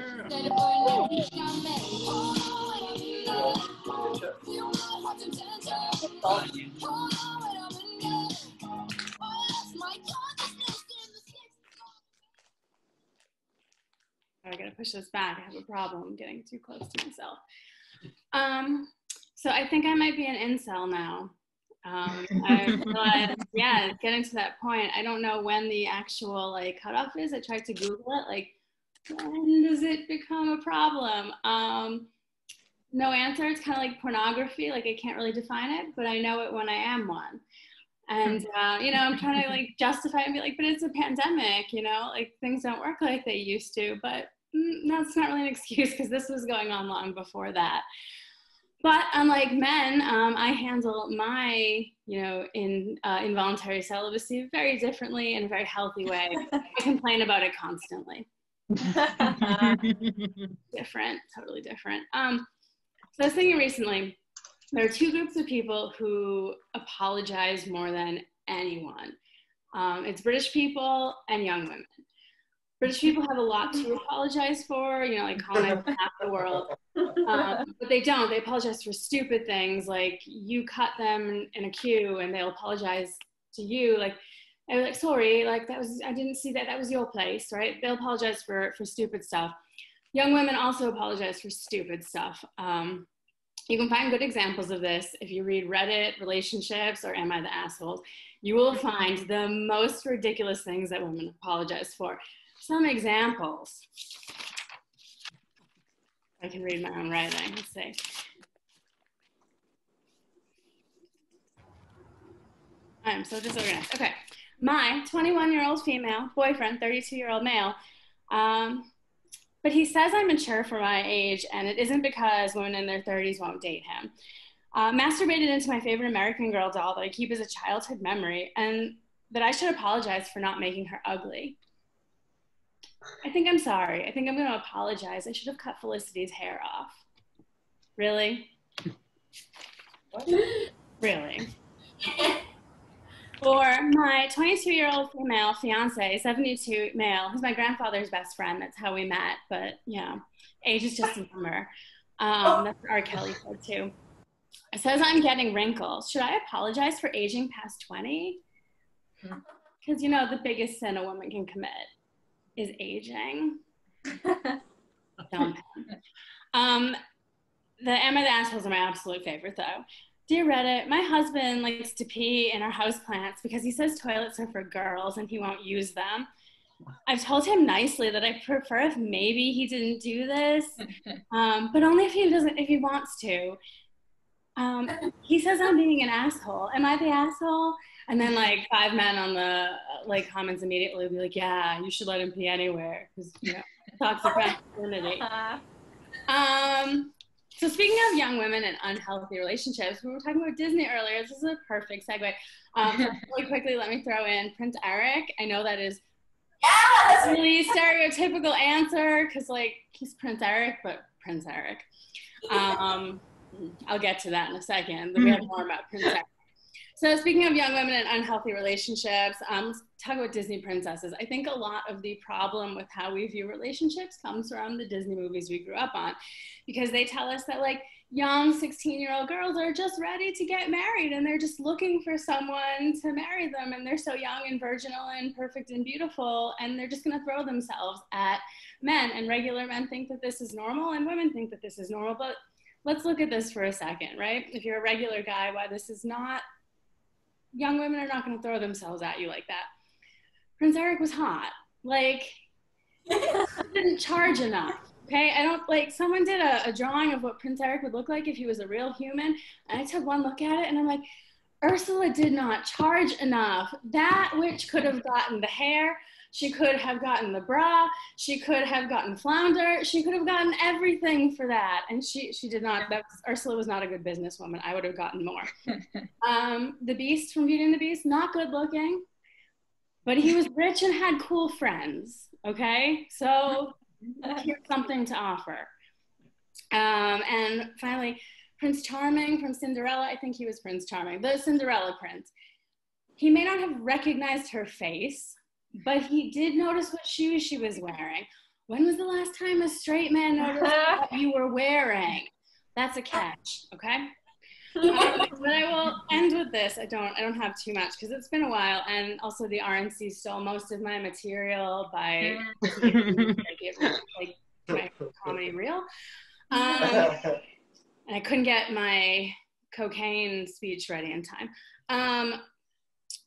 I gotta push this back. I have a problem getting too close to myself. So I think I might be an incel now. I realized, yeah, it's getting to that point. I don't know when the actual like cutoff is. I tried to Google it, like, when does it become a problem? No answer. It's kind of like pornography. Like I can't really define it, but I know it when I am one. And, you know, I'm trying to like justify it and be like, but it's a pandemic, you know, like things don't work like they used to, but that's not really an excuse because this was going on long before that. But unlike men, I handle my, you know, involuntary celibacy very differently in a very healthy way. I complain about it constantly. Different, totally different. So I was thinking recently, there are two groups of people who apologize more than anyone. It's British people and young women. British people have a lot to apologize for, you know, like colonizing half the world. But they don't. They apologize for stupid things, like you cut them in a queue and they'll apologize to you. Like, they're like, sorry, like I didn't see that was your place, right? They'll apologize for stupid stuff. Young women also apologize for stupid stuff. You can find good examples of this if you read Reddit, relationships, or Am I the Asshole? You will find the most ridiculous things that women apologize for. Some examples. I can read my own writing, let's see. I'm so disorganized. Okay, my 21-year-old female boyfriend, 32-year-old male, but he says I'm mature for my age, and it isn't because women in their 30s won't date him. Masturbated into my favorite American Girl doll that I keep as a childhood memory, and that I should apologize for not making her ugly. I think I'm sorry. I think I'm going to apologize. I should have cut Felicity's hair off. Really? What? Really? For my 22-year-old female fiance, 72 male, who's my grandfather's best friend. That's how we met. But, you know, age is just a number. That's what R. Kelly said, too. It says I'm getting wrinkles. Should I apologize for aging past 20? Because, you know, the biggest sin a woman can commit is aging. Don't. The Am I the Assholes are my absolute favorite, though. Dear Reddit, my husband likes to pee in our houseplants because he says toilets are for girls and he won't use them. I've told him nicely that I prefer if maybe he didn't do this, but only if he wants to. He says I'm being an asshole. Am I the asshole? And then like 5 men on the like comments immediately will be like, yeah, you should let him pee anywhere because, you know, toxic masculinity. So speaking of young women and unhealthy relationships, we were talking about Disney earlier. This is a perfect segue. Really quickly, let me throw in Prince Eric. I know that is a really stereotypical answer because like he's Prince Eric, but Prince Eric. I'll get to that in a second. We have more about Prince Eric. So speaking of young women and unhealthy relationships, talk about Disney princesses. I think a lot of the problem with how we view relationships comes from the Disney movies we grew up on, because they tell us that like young 16-year-old girls are just ready to get married and they're just looking for someone to marry them, and they're so young and virginal and perfect and beautiful, and they're just gonna throw themselves at men, and regular men think that this is normal and women think that this is normal. But let's look at this for a second, right? If you're a regular guy, why this is not, young women are not going to throw themselves at you like that. Prince Eric was hot. Like, didn't charge enough, okay? I don't, like, someone did a drawing of what Prince Eric would look like if he was a real human, and I took one look at it, and I'm like, Ursula did not charge enough. That witch could have gotten the hair, she could have gotten the bra, she could have gotten flounder, she could have gotten everything for that, and she did not. Ursula was not a good businesswoman. I would have gotten more. The Beast from Beauty and the Beast, not good looking, but he was rich and had cool friends. Okay, so here's something to offer. And finally, Prince Charming from Cinderella. I think he was Prince Charming, the Cinderella prince. He may not have recognized her face, but he did notice what shoes she was wearing. When was the last time a straight man noticed what you were wearing? That's a catch, okay? But I will end with this. I don't have too much because it's been a while, and also the RNC stole most of my material by like my comedy reel, and I couldn't get my cocaine speech ready in time.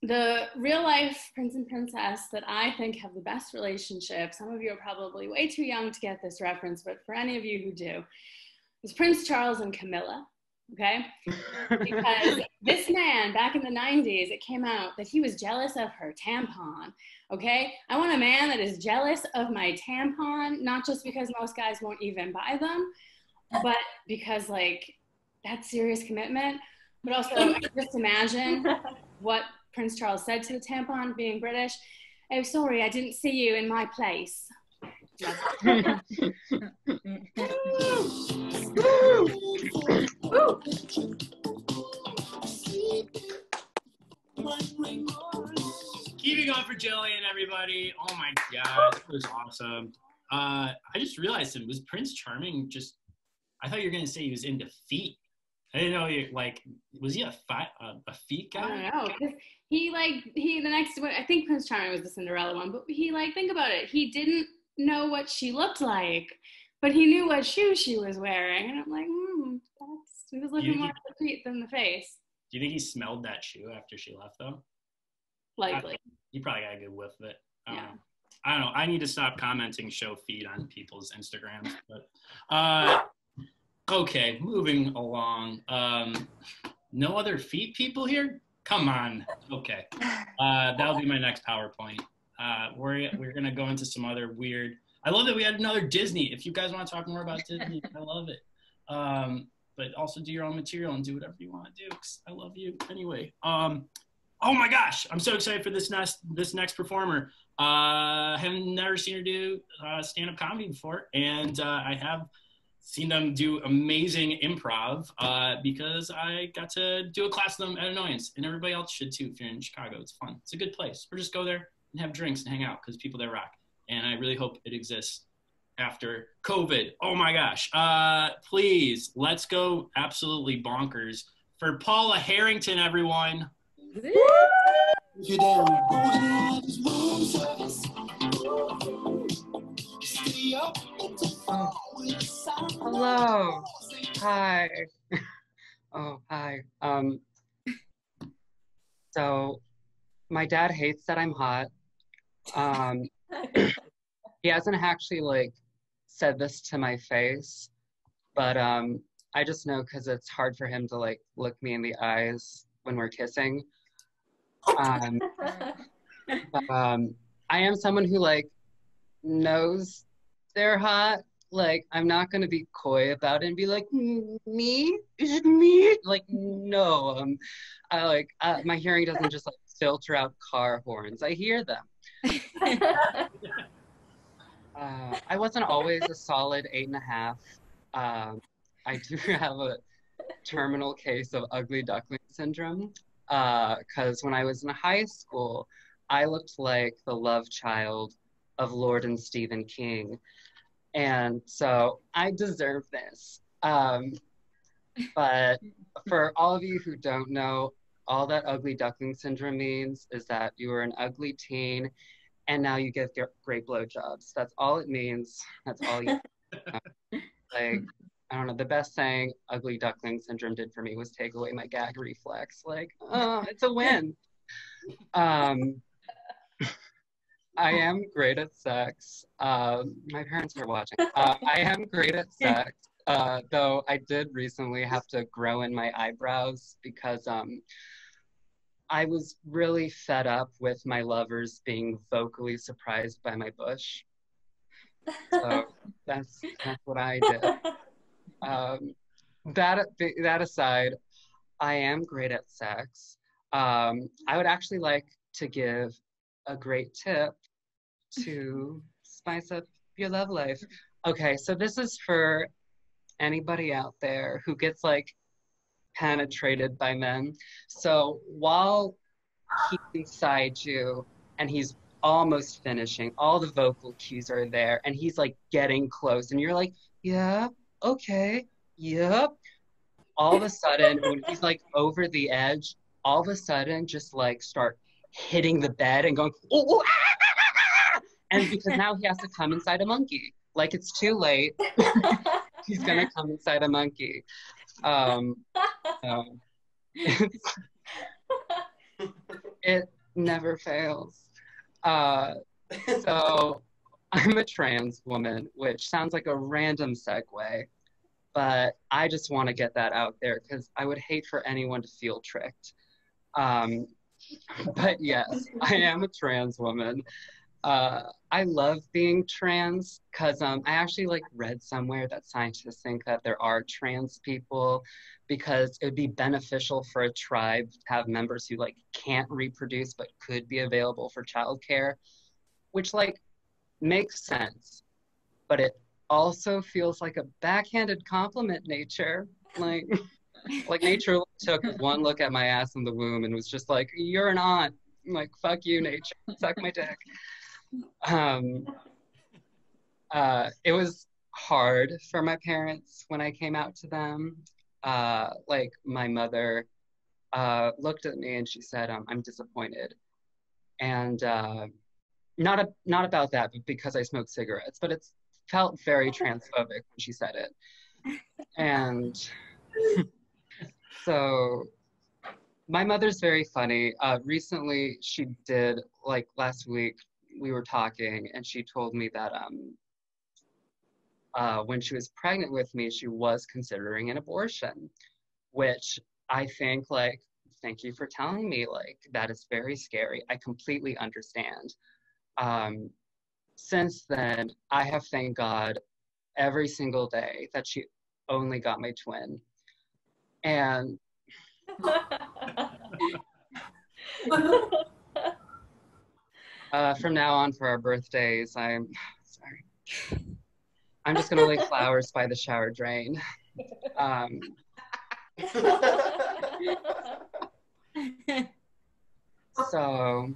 The real life prince and princess that I think have the best relationship, some of you are probably way too young to get this reference, but for any of you who do, is Prince Charles and Camilla. Okay, because this man back in the 90s, it came out that he was jealous of her tampon. Okay, I want a man that is jealous of my tampon, not just because most guys won't even buy them, but because like that's serious commitment. But also just imagine what Prince Charles said to the tampon, being British. Oh, sorry, I didn't see you in my place. Keeping on for Jillian, everybody. Oh my God, that was awesome. I just realized it was Prince Charming. I thought you were gonna say he was into feet. I didn't know was he a feet guy? I don't know, because I think Prince Charming was the Cinderella one, but he think about it. He didn't know what she looked like, but he knew what shoes she was wearing, and I'm like, he was looking more at the feet than the face. Do you think he smelled that shoe after she left, though? Likely. He probably got a good whiff of it. Yeah. I don't know. I need to stop commenting show feet on people's Instagrams. But okay, moving along. No other feet people here? Come on. Okay. That'll be my next PowerPoint. We're gonna go into some other weird. I love that we had another Disney. If you guys want to talk more about Disney, I love it. But also do your own material and do whatever you want to do. 'Cause I love you anyway. Oh my gosh, I'm so excited for this next performer. Have never seen her do stand-up comedy before, and I have seen them do amazing improv because I got to do a class with them at Annoyance, and everybody else should too if you're in Chicago. It's fun. It's a good place. Or just go there and have drinks and hang out because people there rock. And I really hope it exists after COVID. Oh my gosh. Please, let's go absolutely bonkers for Paula Harrington, everyone. Hello. Hi. Oh, hi. So my dad hates that I'm hot. He hasn't actually said this to my face, but I just know because it's hard for him to look me in the eyes when we're kissing. But I am someone who knows they're hot. I'm not gonna be coy about it and be like, me? Is it me? No. My hearing doesn't just filter out car horns. I hear them. I wasn't always a solid 8.5. I do have a terminal case of ugly duckling syndrome. Because when I was in high school, I looked like the love child of Lord and Stephen King. And so I deserve this. But for all of you who don't know, all that ugly duckling syndrome means is that you were an ugly teen and now you get great blowjobs. That's all it means. That's all you I don't know, the best thing ugly duckling syndrome did for me was take away my gag reflex. It's a win. I am great at sex. My parents are watching. I am great at sex, though I did recently have to grow in my eyebrows because I was really fed up with my lovers being vocally surprised by my bush. So that's what I did. That aside, I am great at sex. I would actually like to give a great tip to spice up your love life. Okay, so this is for anybody out there who gets like penetrated by men. So while he's inside you and he's almost finishing, all the vocal cues are there, and he's like getting close, and you're like, yeah, okay, yep. All of a sudden, when he's like over the edge, all of a sudden just like start hitting the bed and going, oh, and because now he has to come inside a monkey. Like, it's too late. He's gonna come inside a monkey. It never fails. So I'm a trans woman, which sounds like a random segue, but I just want to get that out there because I would hate for anyone to feel tricked. But yes, I am a trans woman. I love being trans because I actually like read somewhere that scientists think that there are trans people because it would be beneficial for a tribe to have members who like can't reproduce but could be available for childcare, which like makes sense, but it also feels like a backhanded compliment, nature. Like nature took one look at my ass in the womb and was just like, you're an aunt. I'm like, fuck you, nature, suck my dick. It was hard for my parents when I came out to them. Like my mother looked at me and she said, I'm disappointed. And not about that, but because I smoke cigarettes, but it felt very transphobic when she said it. And so my mother's very funny. Recently she did, like last week, we were talking and she told me that when she was pregnant with me, she was considering an abortion, which I think, like, thank you for telling me, like, that is very scary. I completely understand. Since then, I have thanked God every single day that she only got my twin. And from now on for our birthdays, I'm just gonna lay flowers by the shower drain. So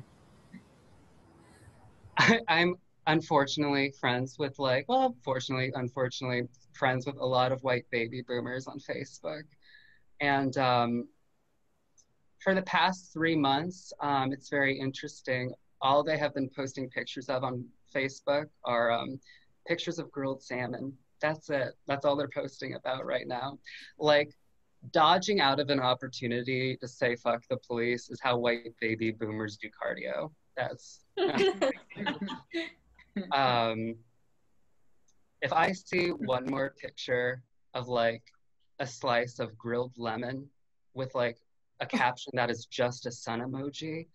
I'm unfortunately friends with unfortunately friends with a lot of white baby boomers on Facebook. And for the past 3 months, it's very interesting. All they have been posting pictures of on Facebook are pictures of grilled salmon. That's it. That's all they're posting about right now. Like, dodging out of an opportunity to say fuck the police is how white baby boomers do cardio. That's if I see one more picture of like a slice of grilled lemon with like a caption that is just a sun emoji,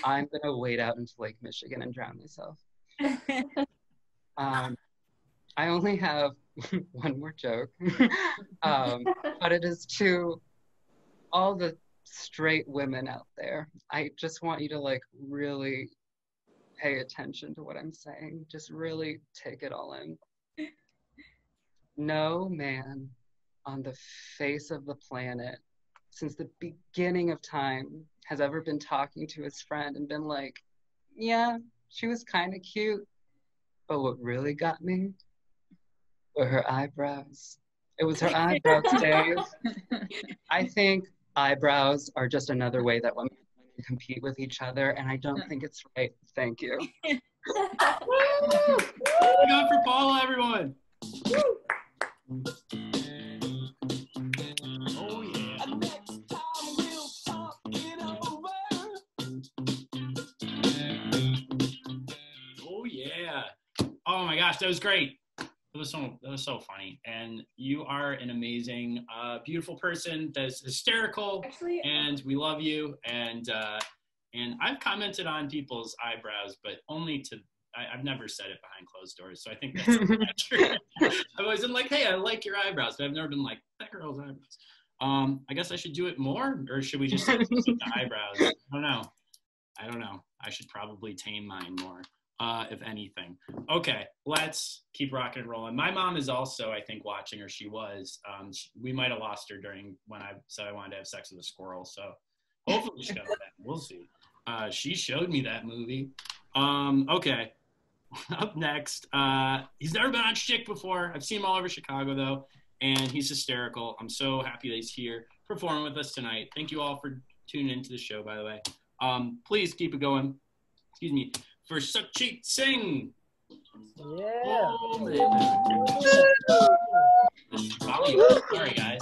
I'm gonna wade out into Lake Michigan and drown myself. I only have one more joke, but it is to all the straight women out there. I just want you to like really pay attention to what I'm saying. Just really take it all in. No man on the face of the planet since the beginning of time has ever been talking to his friend and been like, yeah, she was kind of cute, but what really got me were her eyebrows. It was her eyebrows, Dave. I think eyebrows are just another way that women compete with each other, and I don't think it's right. Thank you. Going for Paula, everyone. Oh yeah. Oh yeah. Oh my gosh, that was great. That was so funny. And you are an amazing, beautiful person that's hysterical. Actually, and we love you. And I've commented on people's eyebrows, but only to, I've never said it behind closed doors. So I think that's not true. I've always been like, hey, I like your eyebrows, but I've never been like, that girl's eyebrows. I guess I should do it more, or should we just say the eyebrows? I don't know. I should probably tame mine more. if anything. Okay, let's keep rocking and rolling. My mom is also, I think, watching, or she was. We might have lost her during when I said I wanted to have sex with a squirrel, so hopefully she comes back. We'll see. She showed me that movie. Okay, up next. He's never been on Schtick before. I've seen him all over Chicago, though, and he's hysterical. I'm so happy that he's here performing with us tonight. Thank you all for tuning into the show, by the way. Please keep it going. Excuse me. For Sukhjit Singh. Yeah. Sorry, guys.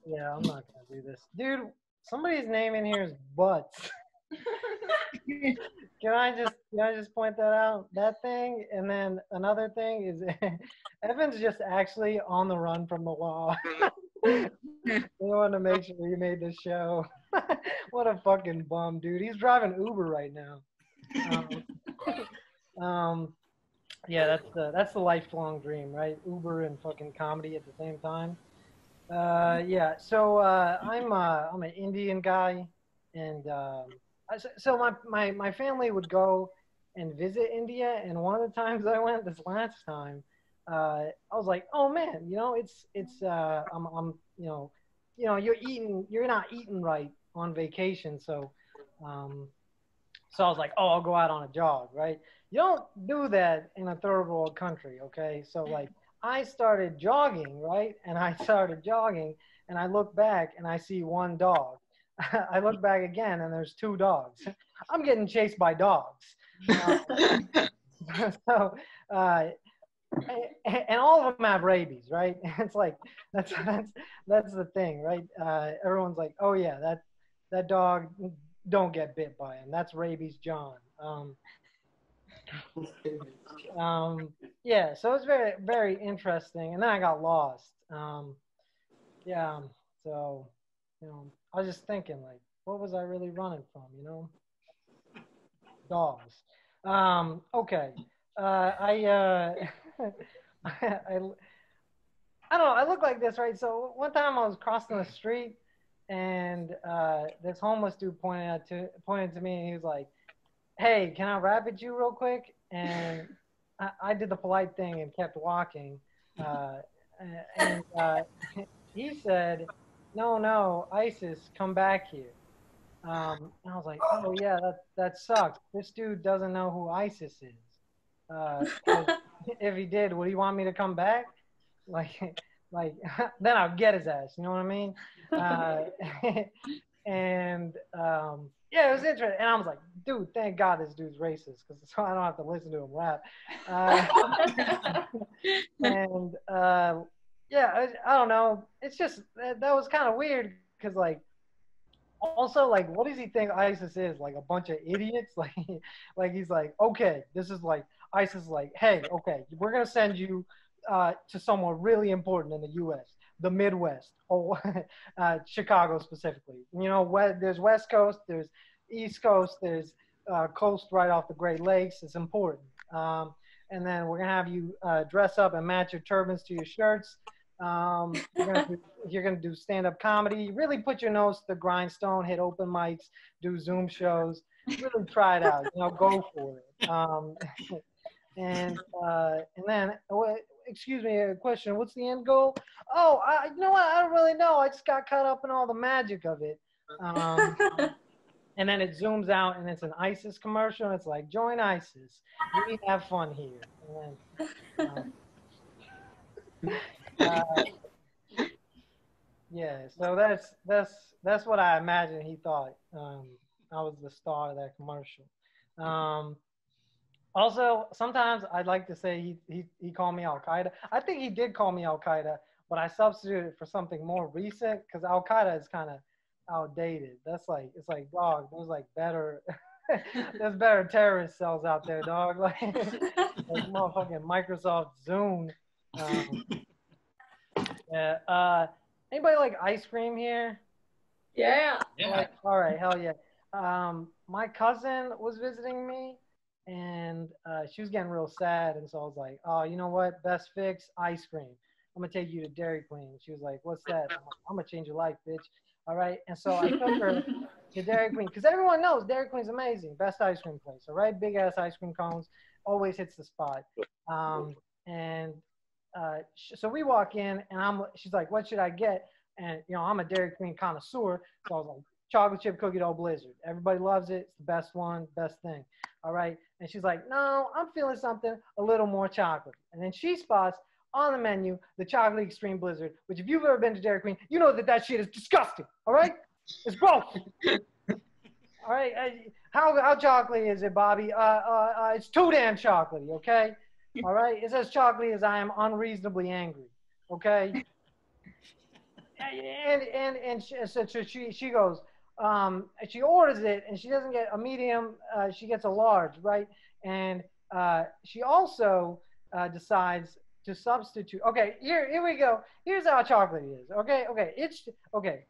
Yeah, I'm not gonna do this, dude. Somebody's name in here is Butts. Can I just point that out? That thing, and then another thing is Evan's just actually on the run from the law. We wanted to make sure he made the show. What a fucking bum, dude. He's driving Uber right now. Yeah, that's the lifelong dream, right? Uber and fucking comedy at the same time. Yeah. So I'm an Indian guy, and so my family would go and visit India, and one of the times I went this last time, I was like, oh man, I'm you're not eating right on vacation, so I was like, oh, I'll go out on a jog, right? You don't do that in a third world country, okay? So like I started jogging, right? And I started jogging, and I look back and I see one dog. I look back again and there's two dogs. I'm getting chased by dogs. And all of them have rabies, right? It's like that's the thing, right? Everyone's like, oh yeah, that dog, don't get bit by him. That's rabies John. Yeah, so it's very, very interesting. And then I got lost. Yeah, so I was just thinking, like, what was I really running from? Dogs. Okay. I don't know. I look like this, right? So one time I was crossing the street, and this homeless dude pointed to me, and he was like, "Hey, can I rap at you real quick?" And I did the polite thing and kept walking. And he said, "No, ISIS, come back here." And I was like, "Oh yeah, that sucks. This dude doesn't know who ISIS is. If he did, would he want me to come back? Like then I'd get his ass. You know what I mean?" And yeah, it was interesting. And I was like, dude, thank God this dude's racist, so I don't have to listen to him rap. And yeah, I don't know. It's just that was kind of weird because like. Also, like, what does he think ISIS is? Like a bunch of idiots? Like he's like, okay, this is like ISIS is like, hey, okay, we're gonna send you to somewhere really important in the U.S., the Midwest, Chicago specifically. There's West Coast, there's East Coast, there's coast right off the Great Lakes. It's important. And then we're gonna have you dress up and match your turbans to your shirts. You're gonna do stand-up comedy. Really put your nose to the grindstone, hit open mics, do Zoom shows. Really try it out. Go for it. And then, excuse me, a question. What's the end goal? Oh, you know what? I don't really know. I just got caught up in all the magic of it. And then it zooms out, and it's an ISIS commercial. And it's like, join ISIS. We have fun here. And then, yeah, so that's what I imagine he thought. I was the star of that commercial. Also, sometimes I'd like to say he called me Al Qaeda. I think he did call me Al Qaeda, but I substituted it for something more recent because Al Qaeda is kind of outdated. It's like, dog, there's like better. There's better terrorist cells out there, dog. Like motherfucking Microsoft Zoom. Yeah. Anybody like ice cream here? Yeah. Like, all right, hell yeah. My cousin was visiting me, and she was getting real sad, and so I was like, oh, you know what? Best fix, ice cream. I'm gonna take you to Dairy Queen. She was like, what's that? I'm gonna change your life, bitch. All right, and so I took her to Dairy Queen because everyone knows Dairy Queen's amazing, best ice cream place. All right, big ass ice cream cones, always hits the spot. And so we walk in, and she's like, "What should I get?" And I'm a Dairy Queen connoisseur, so I was like, "Chocolate chip cookie dough blizzard. Everybody loves it. It's the best one, best thing." All right, and she's like, "No, I'm feeling something a little more chocolate." And then she spots on the menu the chocolate extreme blizzard, which if you've ever been to Dairy Queen, you know that shit is disgusting. All right, it's gross. All right, how chocolatey is it, Bobby? It's too damn chocolatey. Okay. All right, it's as chocolatey as I am unreasonably angry. Okay. And she goes, she orders it, and she doesn't get a medium, she gets a large, right? And she also decides to substitute. Okay, here we go. Here's how chocolate it is. Okay.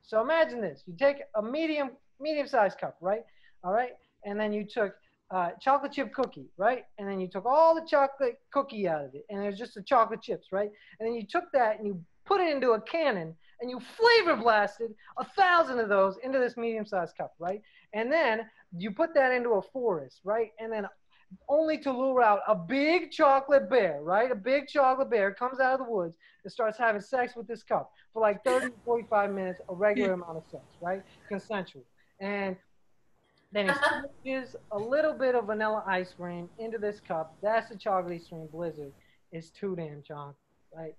So imagine this: you take a medium-sized cup, right? All right, and then you took chocolate chip cookie, right? And then you took all the chocolate cookie out of it, and there's just the chocolate chips, right? And then you took that and you put it into a cannon, and you flavor blasted 1,000 of those into this medium-sized cup, right? And then you put that into a forest, right? And then only to lure out a big chocolate bear, right? A big chocolate bear comes out of the woods and starts having sex with this cup for like 30 to 45 minutes, a regular amount of sex, right? Consensual. And then he squeezes a little bit of vanilla ice cream into this cup. That's the chocolate extreme blizzard. It's too damn chocolate, right?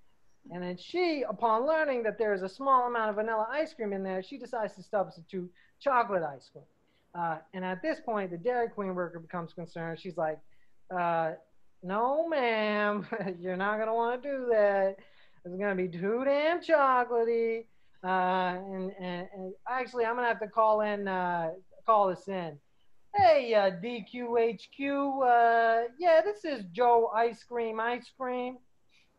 And then she, upon learning that there is a small amount of vanilla ice cream in there, she decides to substitute chocolate ice cream. And at this point, the Dairy Queen worker becomes concerned. She's like, no, ma'am, you're not going to want to do that. It's going to be too damn chocolatey. And actually, I'm going to have to call this in. Hey, DQHQ, yeah, this is Joe Ice Cream.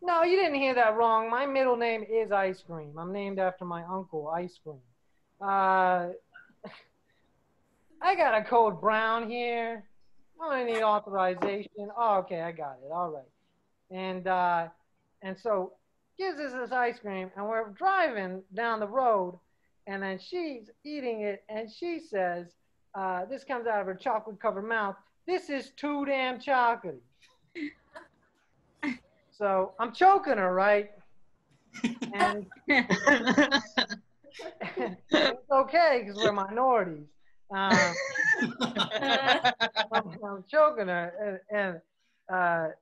No, you didn't hear that wrong. My middle name is Ice Cream. I'm named after my uncle, Ice Cream. I got a code brown here. I'm gonna need authorization. Oh, okay, I got it. All right. And so gives us this ice cream, and we're driving down the road, and then she's eating it, and she says, this comes out of her chocolate-covered mouth, "This is too damn chocolatey." So I'm choking her, right? And it's okay because we're minorities. I'm choking her, and I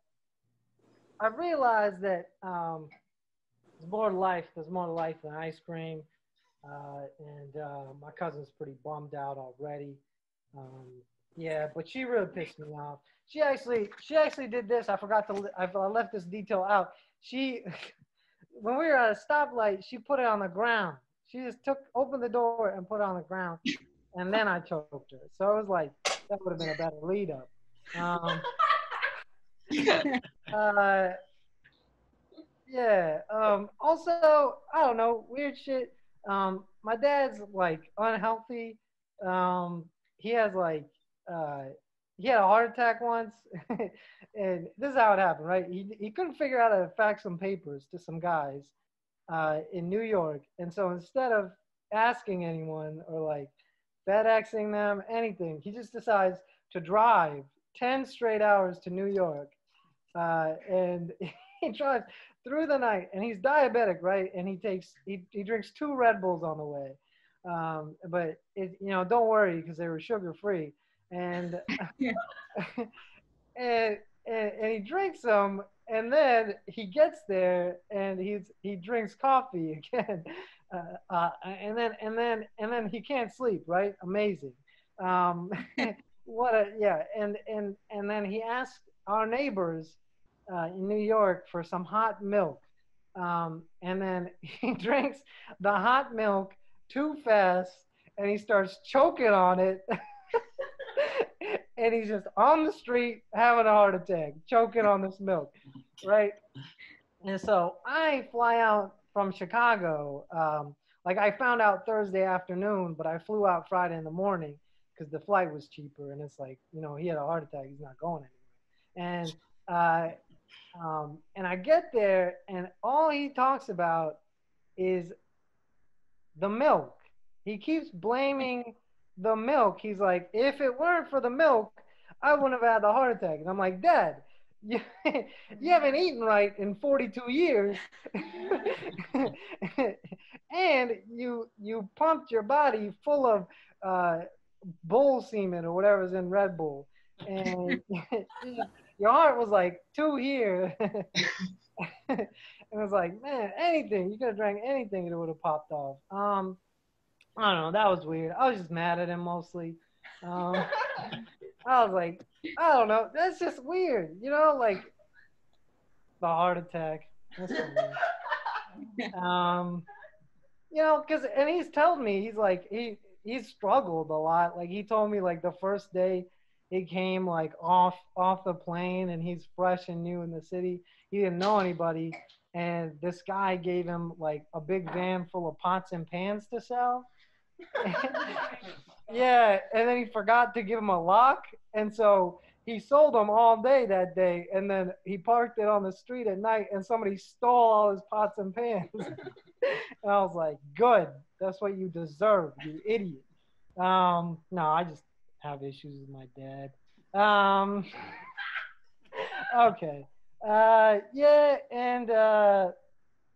realized that there's more to life. There's more to life than ice cream, and my cousin's pretty bummed out already. Yeah, but she really pissed me off. She actually did this. I left this detail out. When we were at a stoplight, she put it on the ground. She just opened the door and put it on the ground. And then I choked her. So it was like, that would have been a better lead up. Yeah. Also, I don't know, weird shit. My dad's like unhealthy. He has he had a heart attack once. And this is how it happened, right? He couldn't figure out how to fax some papers to some guys in New York. And so instead of asking anyone or like FedExing them, anything, he just decides to drive 10 straight hours to New York. And he drives through the night, and he's diabetic, right? And he drinks 2 Red Bulls on the way. But don't worry, because they were sugar free. And and he drinks them, and then he gets there and he drinks coffee again, and then he can't sleep, right? Amazing. And then he asked our neighbors in New York for some hot milk, and then he drinks the hot milk too fast, and he starts choking on it. And he's just on the street having a heart attack, choking on this milk, right? And so I fly out from Chicago. I found out Thursday afternoon, but I flew out Friday in the morning because the flight was cheaper. And it's like, he had a heart attack. He's not going anywhere. And I get there, and all he talks about is the milk. he keeps blaming the milk. He's like, if it weren't for the milk, I wouldn't have had the heart attack. And I'm like, Dad, you haven't eaten right in 42 years. And you pumped your body full of bull semen or whatever's in Red Bull. And your heart was like 2 here. And it was like, man, anything. You could have drank anything and it would have popped off. I don't know. That was weird. I was just mad at him mostly. I was like, I don't know. That's just weird. You know, like the heart attack. That's so weird. You know, and he's told me, he's like, he's struggled a lot. Like he told me like the first day he came like off the plane and he's fresh and new in the city. He didn't know anybody. And this guy gave him like a big van full of pots and pans to sell. Yeah, and then he forgot to give him a lock, and so he sold them all day that day, and then he parked it on the street at night, and somebody stole all his pots and pans. And I was like, good, that's what you deserve, you idiot. No, I just have issues with my dad. Okay. Yeah, and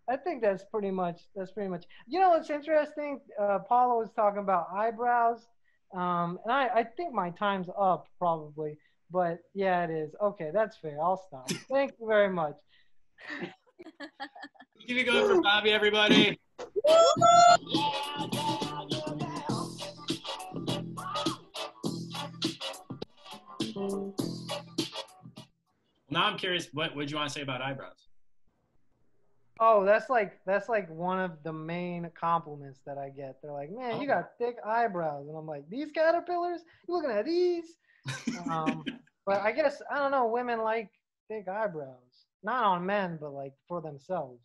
I think that's pretty much. You know what's interesting? Paula was talking about eyebrows, and I think my time's up probably, but yeah, it is. Okay, that's fair. I'll stop. Thank you very much. Keep it going for Bobby, everybody. Now I'm curious, what would you want to say about eyebrows? Oh, that's like one of the main compliments that I get. They're like, man, you got thick eyebrows. And I'm like, these caterpillars? You looking at these? But I guess, I don't know, women like thick eyebrows. Not on men, but like for themselves.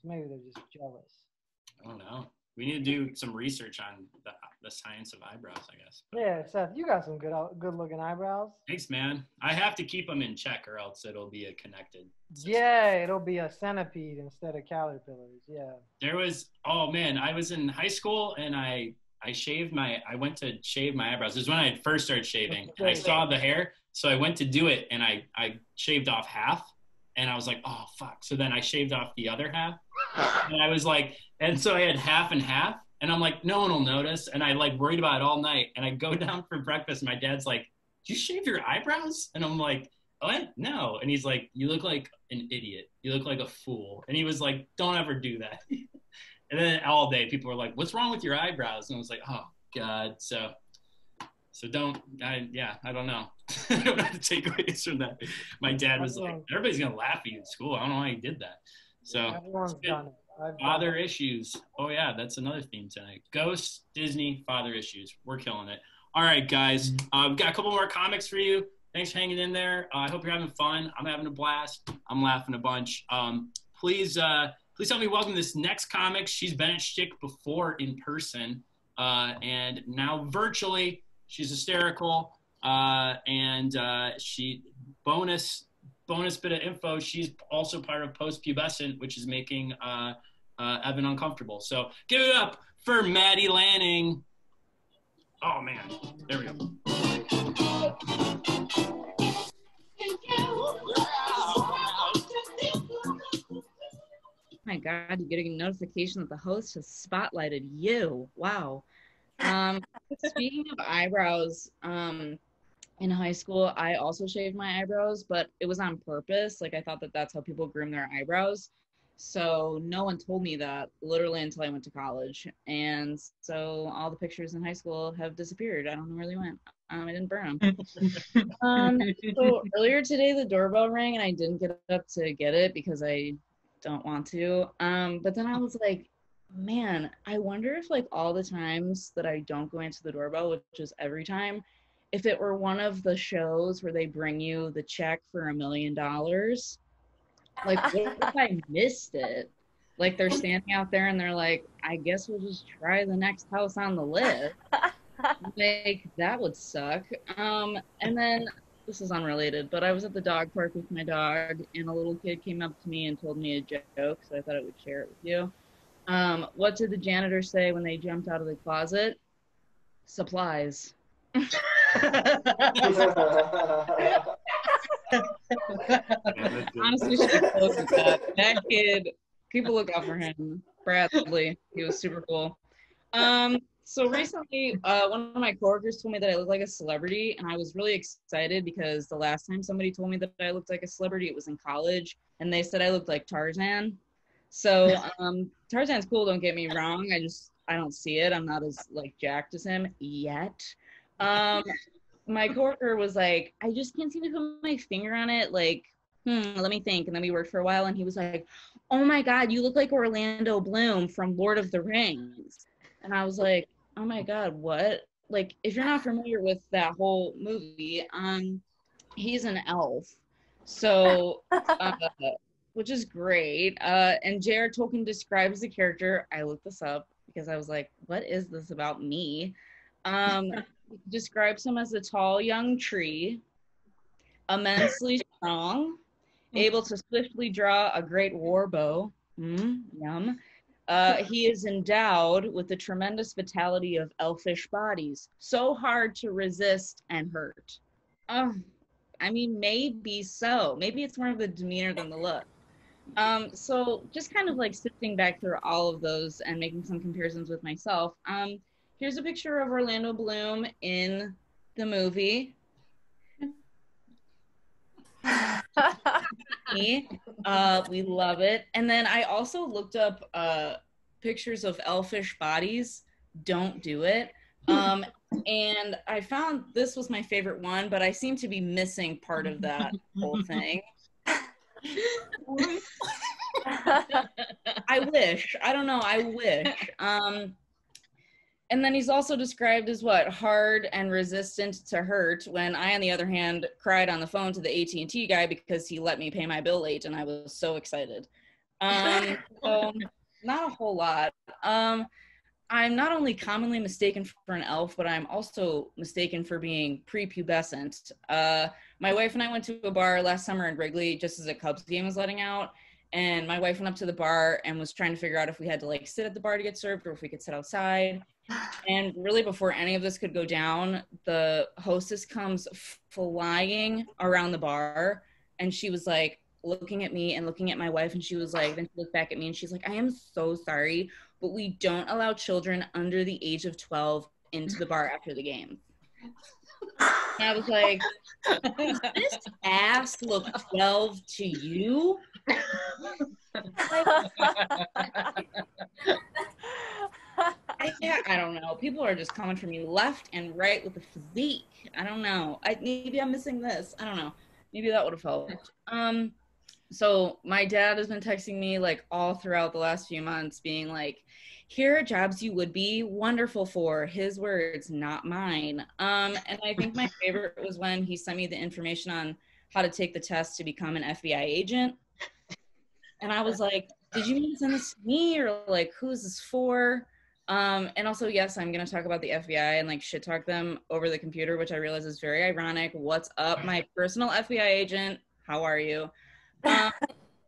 Maybe they're just jealous. I don't know. We need to do some research on the science of eyebrows, I guess. Yeah, Seth, you got some good looking eyebrows. Thanks, man. I have to keep them in check or else it'll be a connected system. Yeah, it'll be a centipede instead of caterpillars. Yeah. I was in high school and I went to shave my eyebrows. This is when I first started shaving. And I saw the hair, so I went to do it and I shaved off half. And I was like, oh, fuck. So then I shaved off the other half. And I was like, and so I had half and half. And I'm like, no one will notice. And I like worried about it all night. And I go down for breakfast. And my dad's like, did you shave your eyebrows? And I'm like, what? No. And he's like, you look like an idiot. You look like a fool. And he was like, don't ever do that. And then all day people were like, what's wrong with your eyebrows? And I was like, oh, God. So I don't know. I don't have to takeaways from that. My dad was like, everybody's going to laugh at you in school. I don't know why he did that. So everyone's done it. Father issues. Oh, yeah, that's another theme tonight. Ghosts, Disney, father issues. We're killing it. All right, guys. We've got a couple more comics for you. Thanks for hanging in there. I hope you're having fun. I'm having a blast. I'm laughing a bunch. Please help me welcome this next comic. She's been at Schtick before in person and now virtually. She's hysterical. She bonus bit of info. She's also part of Post-Pubescent, which is making Evan uncomfortable. So give it up for Maddy Lanning. Oh man, there we go. Oh my God, you're getting a notification that the host has spotlighted you. Wow. Speaking of eyebrows, in high school, I also shaved my eyebrows, but it was on purpose. Like, I thought that that's how people groom their eyebrows. So no one told me that literally until I went to college. And so all the pictures in high school have disappeared. I don't know where they went. I didn't burn them. So earlier today, the doorbell rang and I didn't get up to get it because I don't want to. But then I was like, man, I wonder if like all the times that I don't go answer the doorbell, which is every time, if it were one of the shows where they bring you the check for $1 million, like what if I missed it? Like they're standing out there and they're like, I guess we'll just try the next house on the list. Like that would suck. And then this is unrelated, but I was at the dog park with my dog and a little kid came up to me and told me a joke, so I thought I would share it with you. What did the janitor say when they jumped out of the closet? Supplies. Honestly, should be close with that. That kid, people look out for him. Bradley, he was super cool. So recently, one of my coworkers told me that I look like a celebrity, and I was really excited because the last time somebody told me that I looked like a celebrity, it was in college, and they said I looked like Tarzan. So Tarzan's cool, don't get me wrong. I don't see it. I'm not as like jacked as him yet. My coworker was like, I just can't seem to put my finger on it. Like, let me think. And then we worked for a while, and he was like, oh my God, you look like Orlando Bloom from Lord of the Rings. And I was like, oh my God, what? Like, if you're not familiar with that whole movie, he's an elf. So, which is great. And J.R. Tolkien describes the character. I looked this up because I was like, what is this about me? Describes him as a tall young tree, immensely strong, able to swiftly draw a great war bow. Yum. He is endowed with the tremendous vitality of elfish bodies, so hard to resist and hurt. I mean, maybe so. Maybe it's more of the demeanor than the look. So just kind of like sifting back through all of those and making some comparisons with myself. Here's a picture of Orlando Bloom in the movie. We love it. And then I also looked up pictures of elfish bodies. Don't do it. And I found this was my favorite one, but I seem to be missing part of that whole thing. I wish. I don't know. I wish. And then he's also described as what? Hard and resistant to hurt, when I, on the other hand, cried on the phone to the AT&T guy because he let me pay my bill late, and I was so excited. So not a whole lot. I'm not only commonly mistaken for an elf, but I'm also mistaken for being prepubescent. My wife and I went to a bar last summer in Wrigley just as a Cubs game was letting out. And my wife went up to the bar and was trying to figure out if we had to like sit at the bar to get served or if we could sit outside. And really before any of this could go down, the hostess comes flying around the bar. And she was like looking at me and looking at my wife. And she was like, then she looked back at me and she's like, I am so sorry, but we don't allow children under the age of 12 into the bar after the game. And I was like, does this ass look 12 to you? I don't know. People are just coming from you left and right with the physique. I don't know. Maybe I'm missing this. I don't know. Maybe that would have helped. So my dad has been texting me like all throughout the last few months being like, here are jobs you would be wonderful for. His words, not mine. And I think my favorite was when he sent me the information on how to take the test to become an FBI agent. And I was like, did you mean to send this to me, or like, who is this for? And also, yes, I'm going to talk about the FBI and like shit talk them over the computer, which I realize is very ironic. What's up, my personal FBI agent? How are you?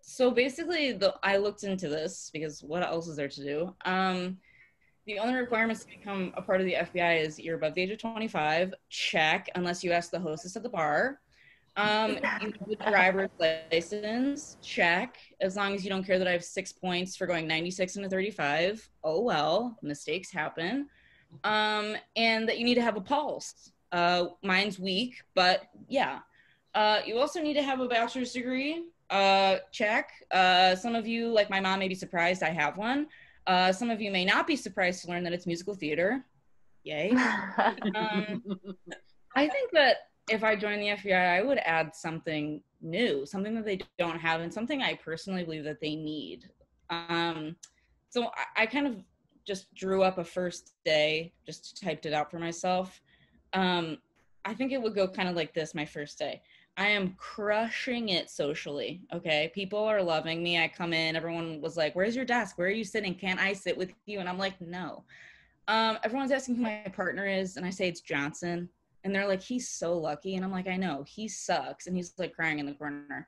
So basically, I looked into this because what else is there to do? The only requirements to become a part of the FBI is you're above the age of 25, check, unless you ask the hostess at the bar. You have a driver's license, check, as long as you don't care that I have 6 points for going 96 into 35. Oh well, mistakes happen. And that you need to have a pulse. Mine's weak, but yeah. You also need to have a bachelor's degree. Check. Some of you, like my mom, may be surprised I have one. Some of you may not be surprised to learn that it's musical theater. Yay. I think that if I joined the FBI, I would add something new, something that they don't have, and something I personally believe that they need. So I kind of just drew up a first day, just typed it out for myself. I think it would go kind of like this, my first day. I am crushing it socially, okay? People are loving me. I come in, everyone was like, where's your desk? Where are you sitting? Can't I sit with you? And I'm like, no. Everyone's asking who my partner is, and I say it's Johnson. And they're like, he's so lucky. And I'm like, I know, he sucks. And he's like crying in the corner.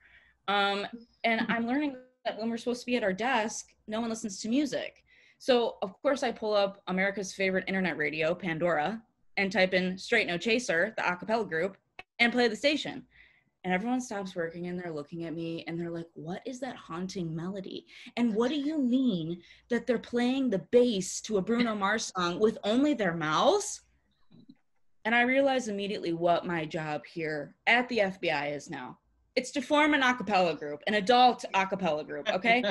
And I'm learning that when we're supposed to be at our desk, no one listens to music. So of course I pull up America's favorite internet radio, Pandora, and type in Straight No Chaser, the a cappella group, and play the station. And everyone stops working and they're looking at me and they're like, what is that haunting melody? And what do you mean that they're playing the bass to a Bruno Mars song with only their mouths? And I realized immediately what my job here at the FBI is now. It's to form an a cappella group, an adult a cappella group, okay?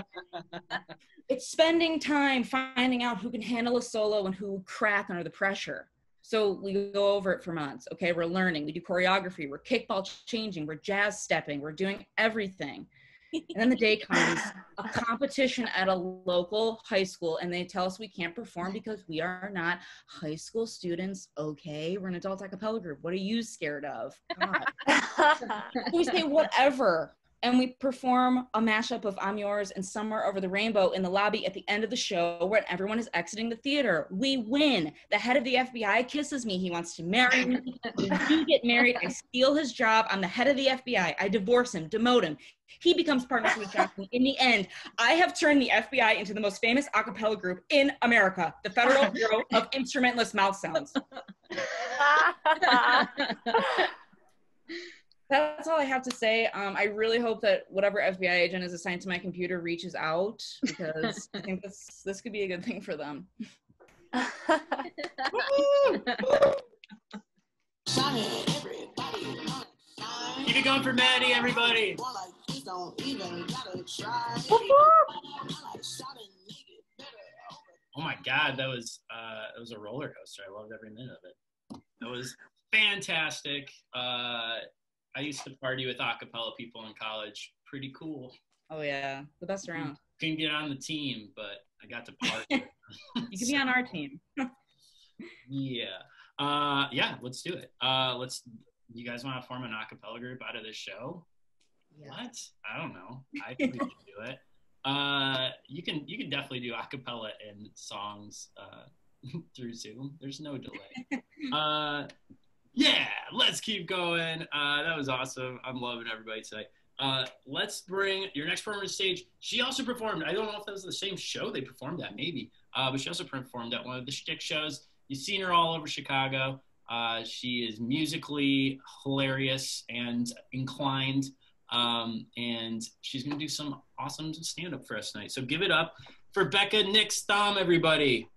It's spending time finding out who can handle a solo and who crack under the pressure. So we go over it for months, okay? We're learning, we do choreography, we're kickball changing, we're jazz stepping, we're doing everything. And then the day comes, a competition at a local high school, and they tell us we can't perform because we are not high school students, okay? We're an adult a cappella group. What are you scared of? God. So we say whatever. And we perform a mashup of I'm Yours and Somewhere Over the Rainbow in the lobby at the end of the show when everyone is exiting the theater. We win. The head of the FBI kisses me. He wants to marry me. We do get married. I steal his job. I'm the head of the FBI. I divorce him, demote him. He becomes partners with Johnson. In the end, I have turned the FBI into the most famous a cappella group in America, the Federal Bureau of Instrumentless Mouth Sounds. That's all I have to say. I really hope that whatever FBI agent is assigned to my computer reaches out, because I think this could be a good thing for them. Keep it going for Maddy, everybody. Oh my God, that was a roller coaster. I loved every minute of it. That was fantastic. I used to party with a cappella people in college. Pretty cool. Oh yeah, the best around. Couldn't get on the team, but I got to party. You could be on our team. Yeah. Yeah, let's do it. You guys want to form an a cappella group out of this show? Yeah. What? I don't know. I think we can do it. You can definitely do a cappella and songs through Zoom. There's no delay. Yeah, let's keep going. That was awesome. I'm loving everybody today. Let's bring your next performer to stage. She also performed, I don't know if that was the same show they performed at, maybe, but she also performed at one of the Schtick shows. You've seen her all over Chicago. She is musically hilarious and inclined, and she's going to do some awesome stand-up for us tonight. So give it up for Becca Nix Tham, everybody.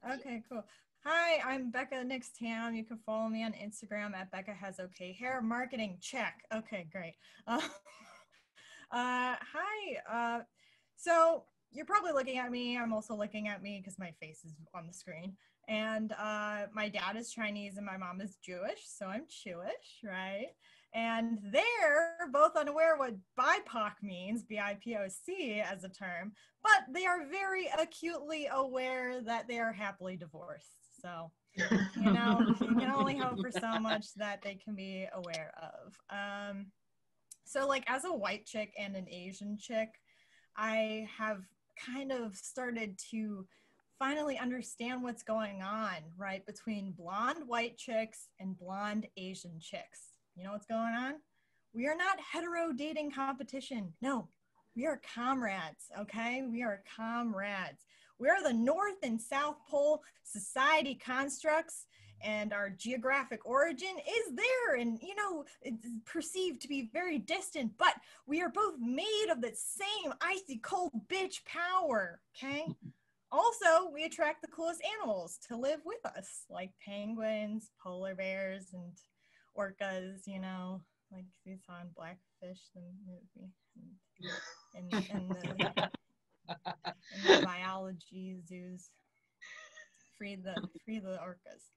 Okay, cool. Hi, I'm Becca Nix Tham. You can follow me on Instagram at Becca Has Okay Hair. Marketing check. Okay, great. Hi. So you're probably looking at me. I'm also looking at me because my face is on the screen. And my dad is Chinese and my mom is Jewish, so I'm Jewish, right? And they're both unaware what BIPOC means, B-I-P-O-C as a term, but they are very acutely aware that they are happily divorced. So, you know, you can only hope for so much that they can be aware of. So like as a white chick and an Asian chick, I have kind of started to finally understand what's going on, right, between blonde white chicks and blonde Asian chicks. You know what's going on? We are not hetero dating competition. No, we are comrades, okay? We are comrades. We are the North and South Pole society constructs, and our geographic origin is there, and, you know, it's perceived to be very distant, but we are both made of the same icy cold bitch power, okay? Also, we attract the coolest animals to live with us, like penguins, polar bears, and orcas, you know, like you saw in Blackfish, the movie, and the biology zoos. Free the orcas.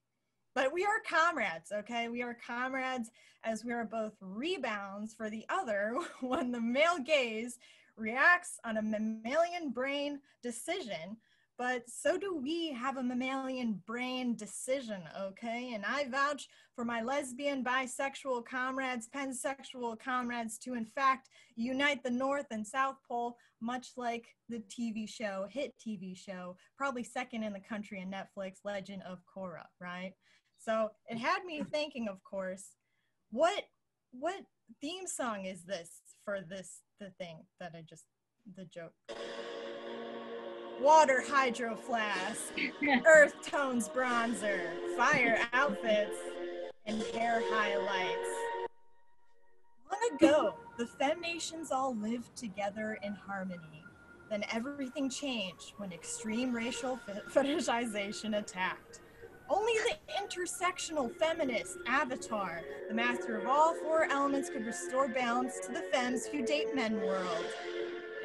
But we are comrades, okay? We are comrades as we are both rebounds for the other when the male gaze reacts on a mammalian brain decision, but so do we have a mammalian brain decision, okay? And I vouch for my lesbian, bisexual comrades, pansexual comrades to, in fact, unite the North and South Pole, much like the TV show, hit TV show, probably second in the country in Netflix, Legend of Korra, right? So it had me thinking, of course, what theme song is this for the thing that the joke. Water hydro flask, earth tones bronzer, fire outfits, and hair highlights. Long ago, the Fem Nations all lived together in harmony. Then everything changed when extreme racial fetishization attacked. Only the intersectional feminist avatar, the master of all four elements, could restore balance to the femmes who date men world.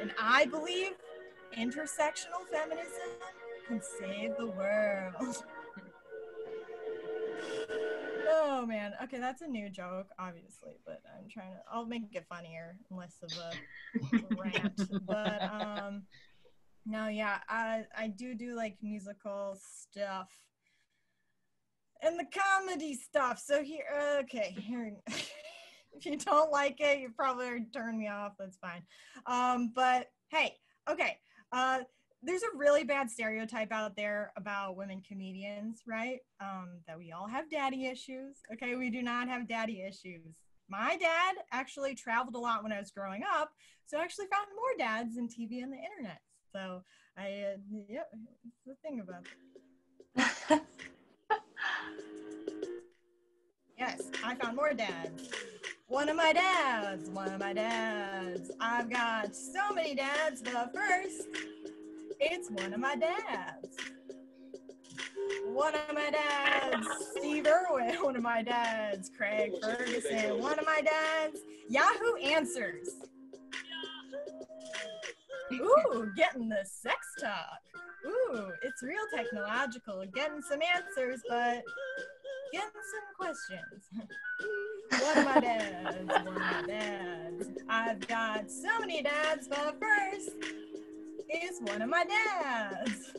And I believe intersectional feminism can save the world. Oh man, okay, that's a new joke, obviously, but I'll make it funnier and less of a rant. But no, yeah, I do like musical stuff and the comedy stuff. So here, if you don't like it, you probably turn me off. That's fine. But hey, okay. There's a really bad stereotype out there about women comedians, right? That we all have daddy issues. Okay, we do not have daddy issues. My dad actually traveled a lot when I was growing up, so I actually found more dads in TV and the internet. So yeah, it's the thing about it. Yes, I found more dads. One of my dads. I've got so many dads, but first, it's one of my dads. One of my dads, Steve Irwin. One of my dads, Craig Ferguson. One of my dads, Yahoo Answers. Ooh, getting the sex talk. Ooh, it's real technological. Getting some answers, but getting some questions. One of my dads. I've got so many dads, but first, it's one of my dads.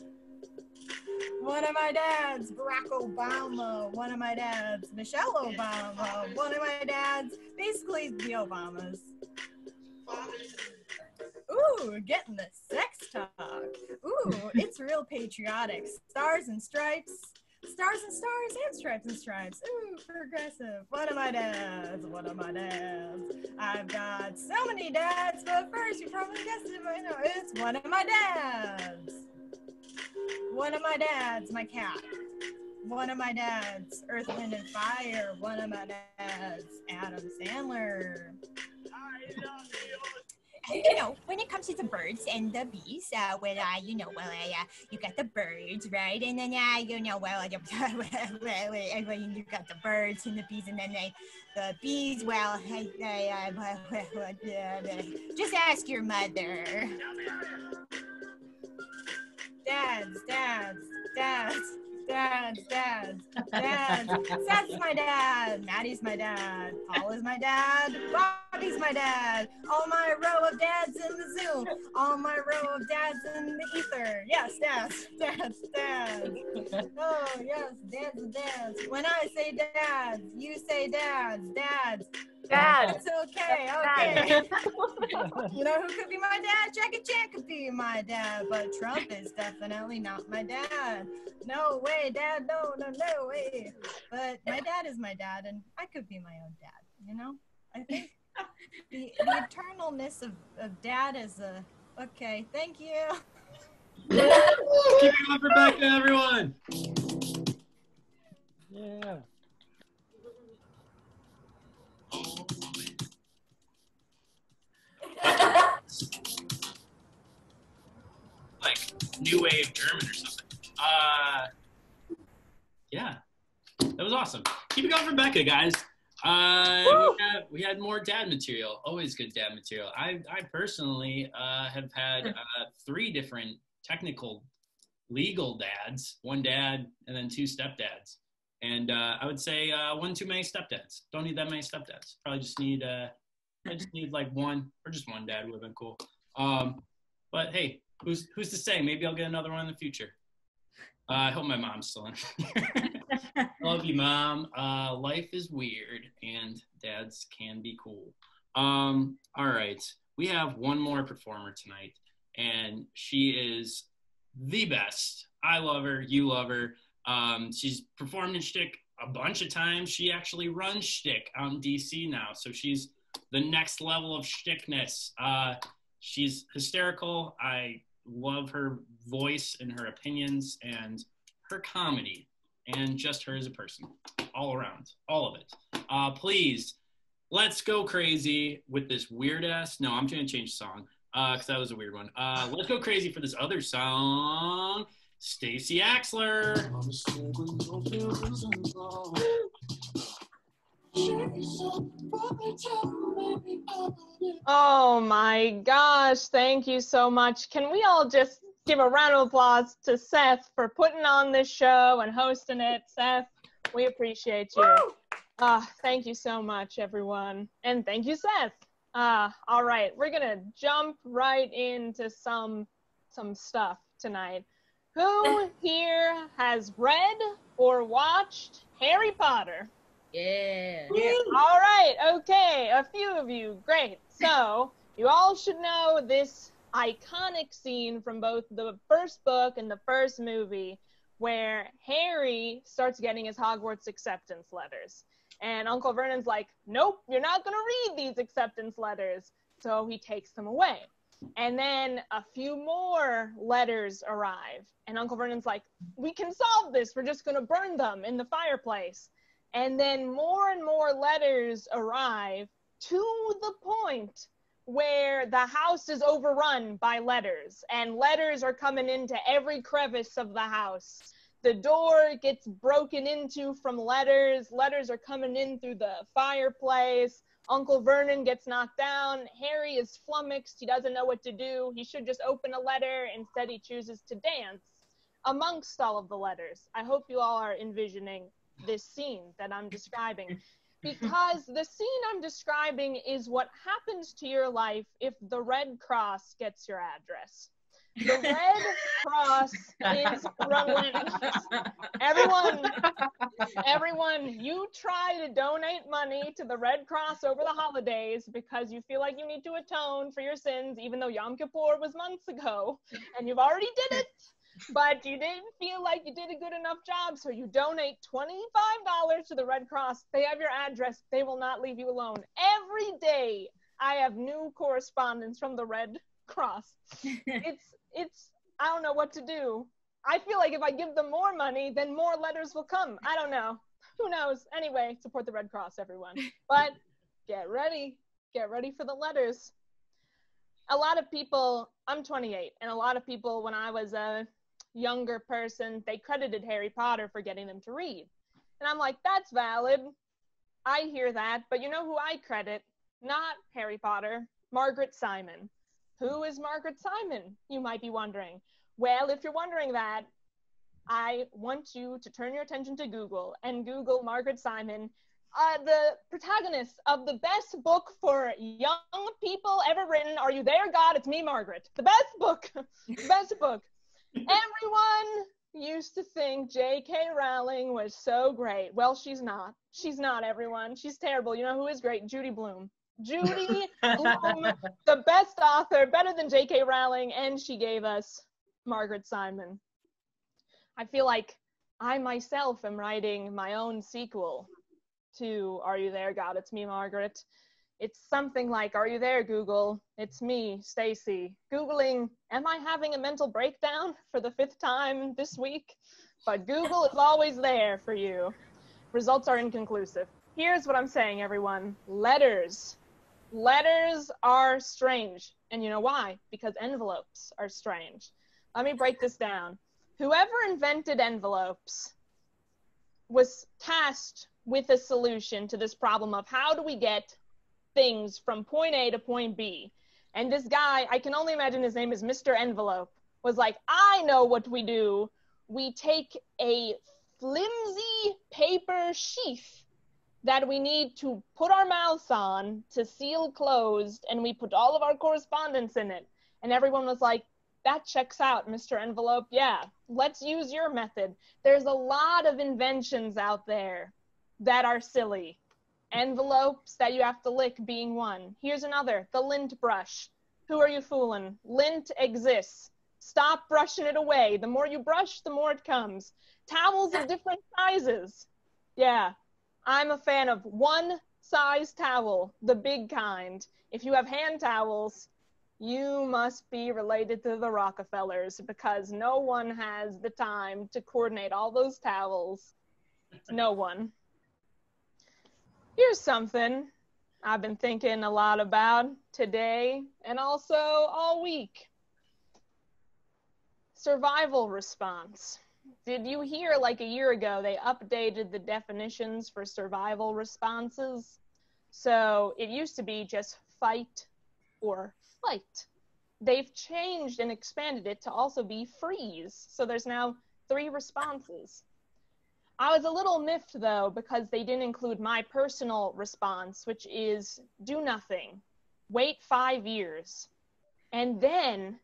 One of my dads, Barack Obama. One of my dads, Michelle Obama. One of my dads, basically the Obamas. Ooh, getting the sex talk. Ooh, it's real patriotic. Stars and stripes. Stars and stars and stripes and stripes. Ooh, progressive. One of my dads. I've got so many dads, but first, you probably guessed it by now. It's one of my dads. One of my dads, my cat. One of my dads, Earth, Wind, and Fire. One of my dads, Adam Sandler. When it comes to the birds and the bees, you got the birds, right? And then, you got the birds and the bees, and then the bees, just ask your mother. Dads. Seth's my dad. Maddie's my dad. Paula's my dad. Bobby's my dad. All my row of dads in the Zoom. All my row of dads in the ether. Yes, dads. Oh, yes, dads. When I say dads, you say dads. It's okay. You know who could be my dad? Jackie Chan could be my dad, but Trump is definitely not my dad. No way, Dad. No way. But my dad is my dad, and I could be my own dad, I think the eternalness of dad is okay, thank you. Keep it going for Becca, everyone. Yeah. Like new wave German or something. Yeah, that was awesome. Keep it going for Becca, guys. We had more dad material. Always good dad material. I personally have had 3 different technical legal dads. 1 dad and then 2 stepdads. And I would say 1 too many stepdads. Don't need that many stepdads. Probably just need like 1 or just 1 dad would have been cool. But hey, who's to say? Maybe I'll get another one in the future. I hope my mom's still in here. Love you, Mom. Life is weird, and dads can be cool. All right. We have one more performer tonight, and she is the best. I love her. You love her. She's performed in Schtick a bunch of times. She actually runs Schtick out in DC now, so she's the next level of Schtickness. She's hysterical. I love her voice and her opinions and her comedy and just her as a person, all around, all of it. Please, let's go crazy with this weird ass. No, I'm going to change the song because that was a weird one. Let's go crazy for this other song. Stacey Axler. Oh my gosh, thank you so much. Can we all just give a round of applause to Seth for putting on this show and hosting it? Seth, we appreciate you. Thank you so much, everyone. And thank you, Seth. All right, we're gonna jump right into some stuff tonight. Who here has read or watched Harry Potter? Yeah. All right, okay, a few of you, great. So, you all should know this iconic scene from both the first book and the first movie where Harry starts getting his Hogwarts acceptance letters. And Uncle Vernon's like, nope, you're not gonna read these acceptance letters. So he takes them away. And then a few more letters arrive. And Uncle Vernon's like, we can solve this, we're just gonna burn them in the fireplace. And then more and more letters arrive to the point where the house is overrun by letters, and letters are coming into every crevice of the house. The door gets broken into from letters. Letters are coming in through the fireplace. Uncle Vernon gets knocked down. Harry is flummoxed. He doesn't know what to do. He should just open a letter. Instead, he chooses to dance amongst all of the letters. I hope you all are envisioning this scene that I'm describing, because the scene I'm describing is what happens to your life if the Red Cross gets your address. The Red Cross is relentless. Everyone, you try to donate money to the Red Cross over the holidays because you feel like you need to atone for your sins, even though Yom Kippur was months ago, and you've already did it. But you didn't feel like you did a good enough job, so you donate $25 to the Red Cross. They have your address. They will not leave you alone. Every day, I have new correspondence from the Red Cross. It's I don't know what to do. I feel like if I give them more money, then more letters will come. I don't know. Who knows? Anyway, support the Red Cross, everyone. But get ready. Get ready for the letters. A lot of people, I'm 28, and a lot of people, when I was a younger person, they credited Harry Potter for getting them to read. And I'm like, that's valid. I hear that, but you know who I credit? Not Harry Potter, Margaret Simon. Who is Margaret Simon, you might be wondering? Well, if you're wondering that, I want you to turn your attention to Google and Google Margaret Simon, the protagonist of the best book for young people ever written. Are you there, God? It's me, Margaret. The best book. Best book. Everyone used to think J.K. Rowling was so great. Well, she's not. She's not, everyone. She's terrible. You know who is great? Judy Blume. Judy Blume, the best author, better than J.K. Rowling, and she gave us Margaret Simon. I feel like I myself am writing my own sequel to Are You There, God? It's Me, Margaret. It's something like, are you there, Google? It's me, Stacey. Googling, am I having a mental breakdown for the 5th time this week? But Google is always there for you. Results are inconclusive. Here's what I'm saying, everyone. Letters. Letters are strange. And you know why? Because envelopes are strange. Let me break this down. Whoever invented envelopes was tasked with a solution to this problem of how do we get things from point A to point B. And this guy, I can only imagine his name is Mr. Envelope, was like, I know what we do. We take a flimsy paper sheath that we need to put our mouths on to seal closed, and we put all of our correspondence in it. And everyone was like, that checks out, Mr. Envelope. Yeah, let's use your method. There's a lot of inventions out there that are silly. Envelopes that you have to lick being one. Here's another, the lint brush. Who are you fooling? Lint exists. Stop brushing it away. The more you brush, the more it comes. Towels of different sizes. Yeah, I'm a fan of one size towel, the big kind. If you have hand towels, you must be related to the Rockefellers because no one has the time to coordinate all those towels. No one. Here's something I've been thinking a lot about today and also all week. Survival response. Did you hear like a year ago they updated the definitions for survival responses? So it used to be just fight or flight. They've changed and expanded it to also be freeze. So there's now 3 responses. I was a little miffed though because they didn't include my personal response, which is do nothing, wait 5 years, and then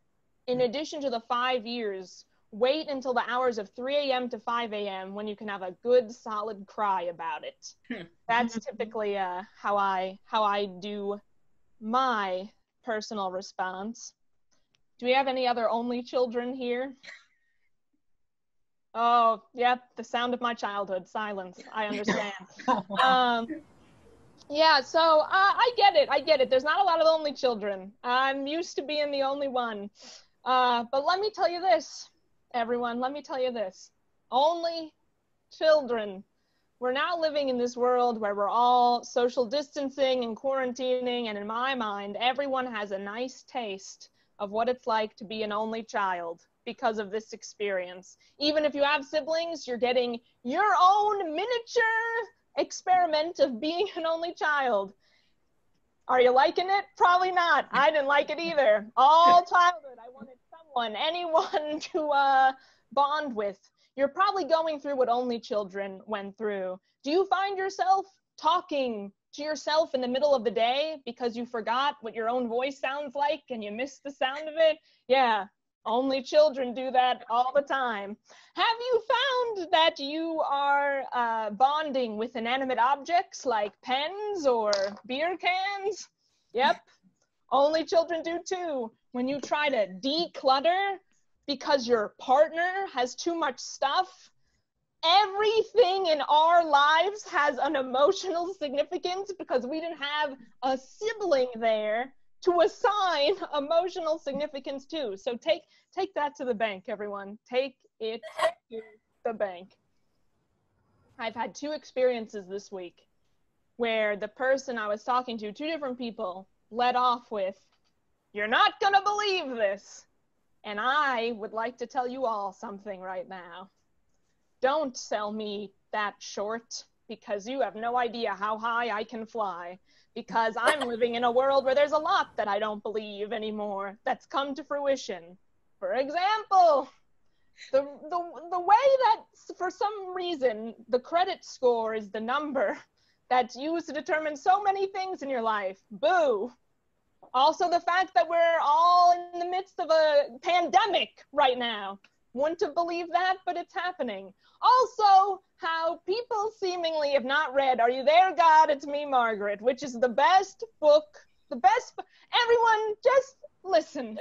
in addition to the 5 years, wait until the hours of 3 a.m. to 5 a.m. when you can have a good solid cry about it. That's typically how I do my personal response. Do we have any other only children here? Oh, yep, the sound of my childhood, silence. I understand. Yeah, so I get it. There's not a lot of only children. I'm used to being the only one. But let me tell you this, everyone, let me tell you this. Only children. We're now living in this world where we're all social distancing and quarantining, and in my mind, everyone has a nice taste of what it's like to be an only child because of this experience. Even if you have siblings, you're getting your own miniature experiment of being an only child. Are you liking it? Probably not. I didn't like it either. All childhood, I wanted someone, anyone to bond with. You're probably going through what only children went through. Do you find yourself talking to yourself in the middle of the day because you forgot what your own voice sounds like and you missed the sound of it? Yeah, only children do that all the time. Have you found that you are bonding with inanimate objects like pens or beer cans? Yep, only children do too. When you try to declutter because your partner has too much stuff, everything in our lives has an emotional significance because we didn't have a sibling there to assign emotional significance to. So take that to the bank, everyone. Take it to the bank. I've had 2 experiences this week where the person I was talking to, 2 different people, led off with, "You're not gonna believe this." And I would like to tell you all something right now. Don't sell me that short because you have no idea how high I can fly, because I'm living in a world where there's a lot that I don't believe anymore that's come to fruition. For example, the way that for some reason the credit score is the number that's used to determine so many things in your life. Boo. Also the fact that we're all in the midst of a pandemic right now. Wouldn't have believed that, but it's happening. Also, how people seemingly have not read Are You There, God? It's Me, Margaret, which is the best book, everyone just listen.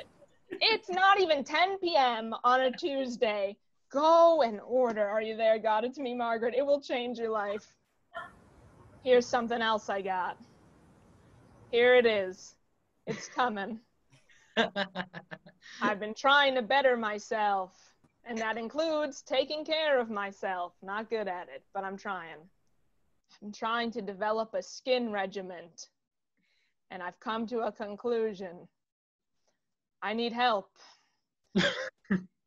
It's not even 10 p.m. on a Tuesday. Go and order Are You There, God? It's Me, Margaret. It will change your life. Here's something else I got. Here it is. It's coming. I've been trying to better myself, and that includes taking care of myself. Not good at it, but I'm trying. I'm trying to develop a skin regimen, and I've come to a conclusion. I need help.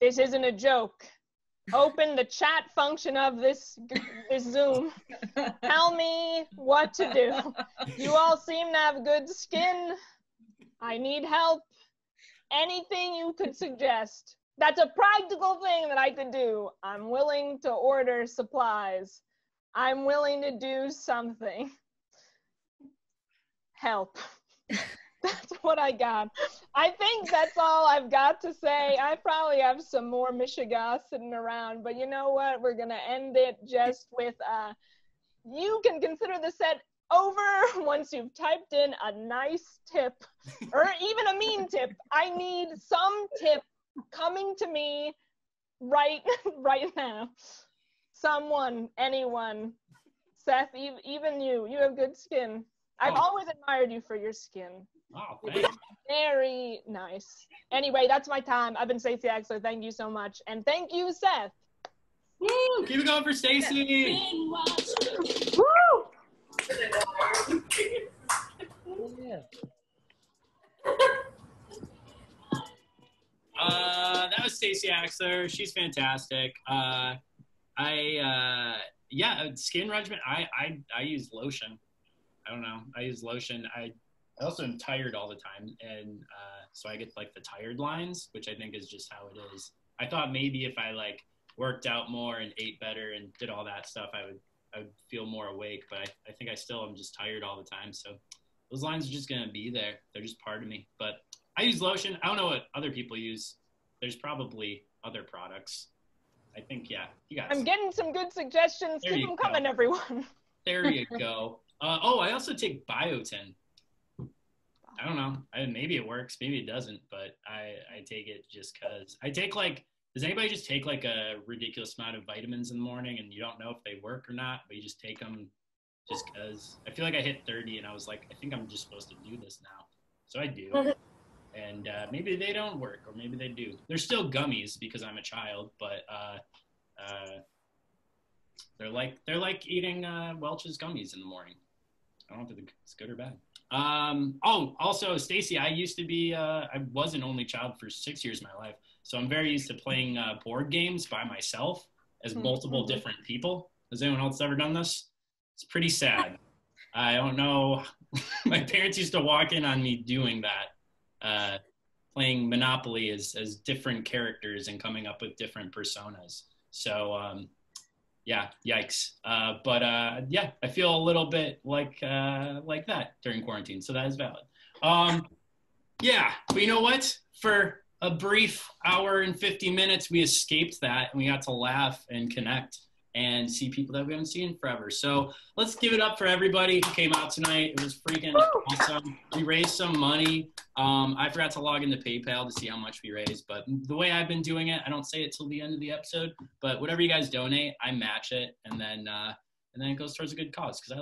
This isn't a joke. Open the chat function of this Zoom. Tell me what to do. You all seem to have good skin. I need help. Anything you could suggest. That's a practical thing that I could do. I'm willing to order supplies. I'm willing to do something. Help. That's what I got. I think that's all I've got to say. I probably have some more Michigan sitting around, but you know what? We're going to end it just with, you can consider the set over once you've typed in a nice tip or even a mean tip. I need some tip coming to me right now. Someone, anyone, Seth, even you have good skin. I've always admired you for your skin. Oh, It's thanks. very nice. Anyway, that's my time. I've been Stacey Axler. Thank you so much. And thank you, Seth. Woo! Keep it going for Stacey. Woo! Yeah. That was Stacey Axler. She's fantastic. Skin regimen. I use lotion. I don't know. I use lotion. I also am tired all the time, and so I get like the tired lines, which I think is just how it is. I thought maybe if I like worked out more and ate better and did all that stuff, I would feel more awake. But I think I still am just tired all the time. So those lines are just gonna be there. They're just part of me. But I use lotion. I don't know what other people use. There's probably other products. I think, yeah, you guys. I'm getting some good suggestions. There Keep you them go. coming, everyone. There you go. I also take biotin. I don't know. Maybe it works. Maybe it doesn't. But I take it just because. I take like, does anybody just take like a ridiculous amount of vitamins in the morning and you don't know if they work or not, but you just take them just because? I feel like I hit 30 and I was like, I think I'm just supposed to do this now. So I do. And maybe they don't work, or maybe they do. They're still gummies because I'm a child, but they're like eating Welch's gummies in the morning. I don't know if it's good or bad. Also, Stacey, I used to be, I was an only child for 6 years of my life, so I'm very used to playing board games by myself as multiple different people. Has anyone else ever done this? It's pretty sad. I don't know. My parents used to walk in on me doing that. Playing Monopoly as different characters and coming up with different personas. So, yeah, yikes. But I feel a little bit like that during quarantine. So that is valid. Yeah, but you know what? For a brief hour and 50 minutes, we escaped that and we got to laugh and connect and see people that we haven't seen in forever. So let's give it up for everybody who came out tonight. It was freaking awesome. We raised some money. I forgot to log into PayPal to see how much we raised, but the way I've been doing it, I don't say it till the end of the episode, but whatever you guys donate, I match it, and then it goes towards a good cause, because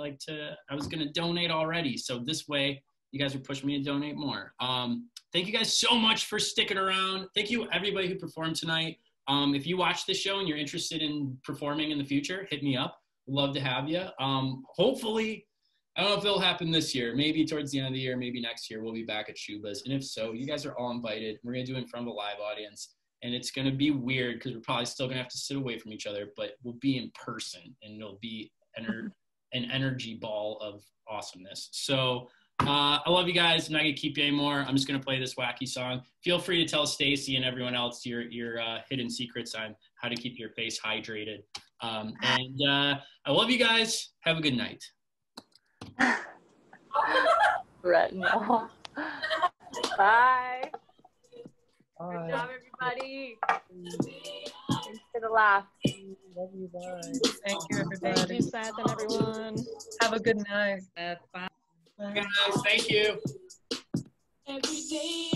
I was gonna donate already, so this way you guys are pushing me to donate more. Thank you guys so much for sticking around. Thank you everybody who performed tonight. If you watch this show and you're interested in performing in the future, hit me up. Love to have you. Hopefully, I don't know if it'll happen this year. Maybe towards the end of the year, maybe next year, we'll be back at Shuba's. And if so, you guys are all invited. We're going to do it in front of a live audience. And it's going to be weird because we're probably still going to have to sit away from each other, but we'll be in person and it'll be an energy ball of awesomeness. So I love you guys. I'm not going to keep you anymore. I'm just going to play this wacky song. Feel free to tell Stacey and everyone else your hidden secrets on how to keep your face hydrated. I love you guys. Have a good night. Retinol. Bye. Bye. Good job, everybody. Thanks for the laugh. Love you. Bye. Thank you, everybody. Thank you, Seth and everyone. Have a good night. Bye. Guys, thank you. Every day